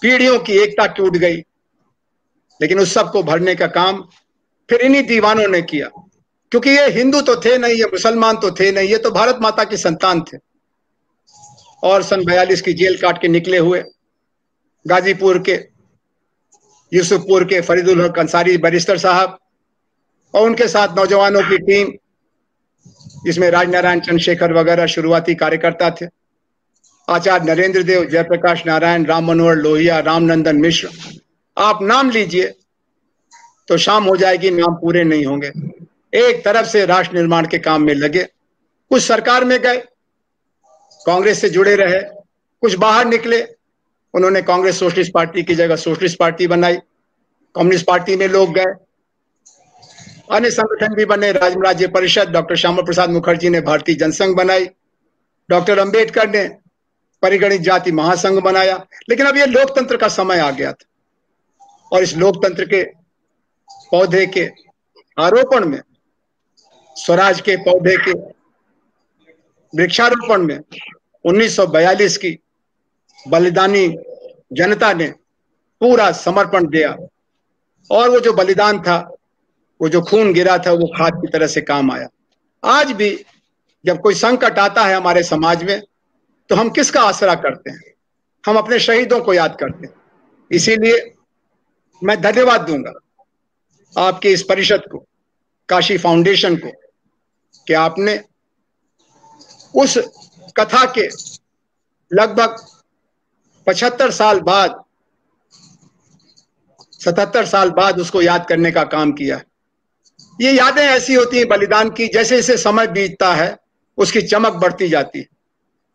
Speaker 1: पीढ़ियों की एकता टूट गई। लेकिन उस सब को भरने का काम फिर इन्हीं दीवानों ने किया, क्योंकि ये हिंदू तो थे नहीं, ये मुसलमान तो थे नहीं, ये तो भारत माता की संतान थे। और सन 42 की जेल काट के निकले हुए गाजीपुर के, यूसुफपुर के फरीदुल हक अंसारी बैरिस्टर साहब, और उनके साथ नौजवानों की टीम, जिसमें राजनारायण चंद्रशेखर वगैरह शुरुआती कार्यकर्ता थे, आचार्य नरेंद्र देव, जयप्रकाश नारायण, राम मनोहर लोहिया, रामनंदन मिश्र, आप नाम लीजिए तो शाम हो जाएगी, नाम पूरे नहीं होंगे। एक तरफ से राष्ट्र निर्माण के काम में लगे, कुछ सरकार में गए, कांग्रेस से जुड़े रहे, कुछ बाहर निकले, उन्होंने कांग्रेस सोशलिस्ट पार्टी की जगह सोशलिस्ट पार्टी बनाई, कम्युनिस्ट पार्टी में लोग गए, अन्य संगठन भी बने, राज्य परिषद, डॉक्टर श्यामा प्रसाद मुखर्जी ने भारतीय जनसंघ बनाई, डॉक्टर अंबेडकर ने परिगणित जाति महासंघ बनाया। लेकिन अब ये लोकतंत्र का समय आ गया था, और इस लोकतंत्र के पौधे के आरोपण में, स्वराज के पौधे के वृक्षारोपण में 1942 की बलिदानी जनता ने पूरा समर्पण दिया, और वो जो बलिदान था, वो जो खून गिरा था, वो खाद की तरह से काम आया। आज भी जब कोई संकट आता है हमारे समाज में, तो हम किसका आसरा करते हैं? हम अपने शहीदों को याद करते हैं। इसीलिए मैं धन्यवाद दूंगा आपकी इस परिषद को, काशी फाउंडेशन को, कि आपने उस कथा के लगभग 75 साल बाद, 77 साल बाद उसको याद करने का काम किया। ये यादें ऐसी होती हैं बलिदान की, जैसे जैसे समय बीतता है उसकी चमक बढ़ती जाती है,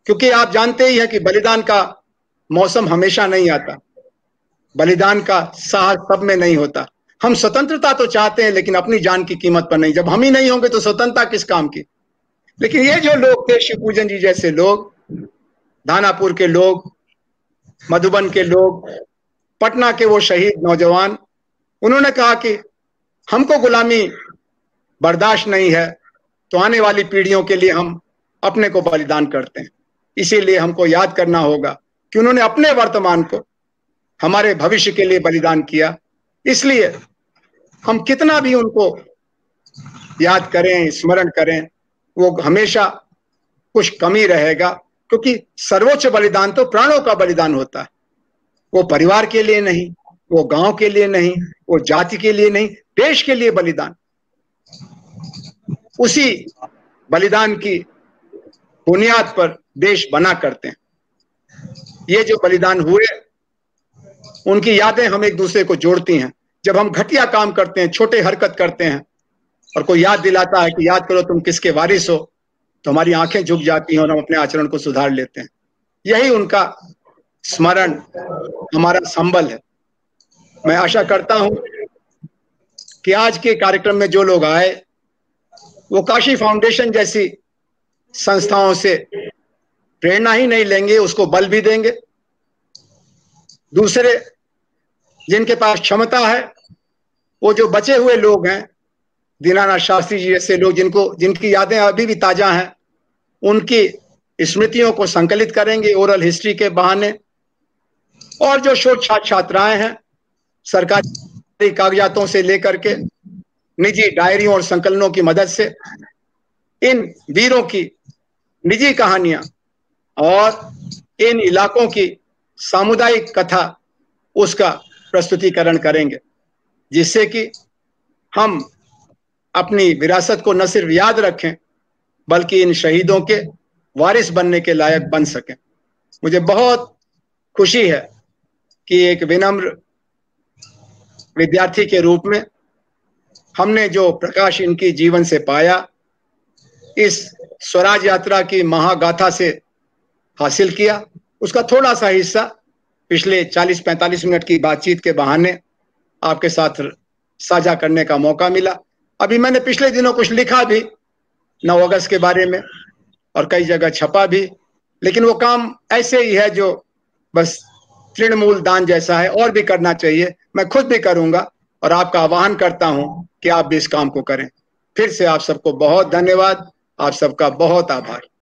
Speaker 1: क्योंकि आप जानते ही हैं कि बलिदान का मौसम हमेशा नहीं आता, बलिदान का साहस सब में नहीं होता। हम स्वतंत्रता तो चाहते हैं, लेकिन अपनी जान की कीमत पर नहीं। जब हम ही नहीं होंगे तो स्वतंत्रता किस काम की? लेकिन ये जो लोग थे, शिव पूजन जी जैसे लोग, दानापुर के लोग, मधुबन के लोग, पटना के वो शहीद नौजवान, उन्होंने कहा कि हमको गुलामी बर्दाश्त नहीं है, तो आने वाली पीढ़ियों के लिए हम अपने को बलिदान करते हैं। इसीलिए हमको याद करना होगा कि उन्होंने अपने वर्तमान को हमारे भविष्य के लिए बलिदान किया। इसलिए हम कितना भी उनको याद करें, स्मरण करें, वो हमेशा कुछ कमी रहेगा, क्योंकि सर्वोच्च बलिदान तो प्राणों का बलिदान होता है। वो परिवार के लिए नहीं, वो गांव के लिए नहीं, वो जाति के लिए नहीं, देश के लिए बलिदान। उसी बलिदान की बुनियाद पर देश बना करते हैं। ये जो बलिदान हुए, उनकी यादें हम एक दूसरे को जोड़ती हैं। जब हम घटिया काम करते हैं, छोटे हरकत करते हैं, और कोई याद दिलाता है कि याद करो तुम किसके वारिस हो, तो हमारी आंखें झुक जाती हैं और हम अपने आचरण को सुधार लेते हैं। यही उनका स्मरण हमारा संबल है। मैं आशा करता हूं कि आज के कार्यक्रम में जो लोग आए, वो काशी फाउंडेशन जैसी संस्थाओं से प्रेरणा ही नहीं लेंगे, उसको बल भी देंगे। दूसरे, जिनके पास क्षमता है, वो जो बचे हुए लोग हैं, दीनानाथ शास्त्री जी जैसे लोग, जिनकी यादें अभी भी ताजा हैं, उनकी स्मृतियों को संकलित करेंगे ओरल हिस्ट्री के बहाने। और जो शोध छात्राएं हैं, सरकारी कागजातों से लेकर के निजी डायरियों और संकलनों की मदद से इन वीरों की निजी कहानियां और इन इलाकों की सामुदायिक कथा, उसका प्रस्तुतिकरण करेंगे, जिससे कि हम अपनी विरासत को न सिर्फ याद रखें, बल्कि इन शहीदों के वारिस बनने के लायक बन सकें। मुझे बहुत खुशी है कि एक विनम्र विद्यार्थी के रूप में हमने जो प्रकाश इनकी जीवन से पाया, इस स्वराज यात्रा की महागाथा से हासिल किया, उसका थोड़ा सा हिस्सा पिछले 40-45 मिनट की बातचीत के बहाने आपके साथ साझा करने का मौका मिला। अभी मैंने पिछले दिनों कुछ लिखा भी 9 अगस्त के बारे में, और कई जगह छपा भी, लेकिन वो काम ऐसे ही है जो बस तृणमूल दान जैसा है, और भी करना चाहिए। मैं खुद भी करूंगा और आपका आह्वान करता हूं कि आप भी इस काम को करें। फिर से आप सबको बहुत धन्यवाद, आप सबका बहुत आभार।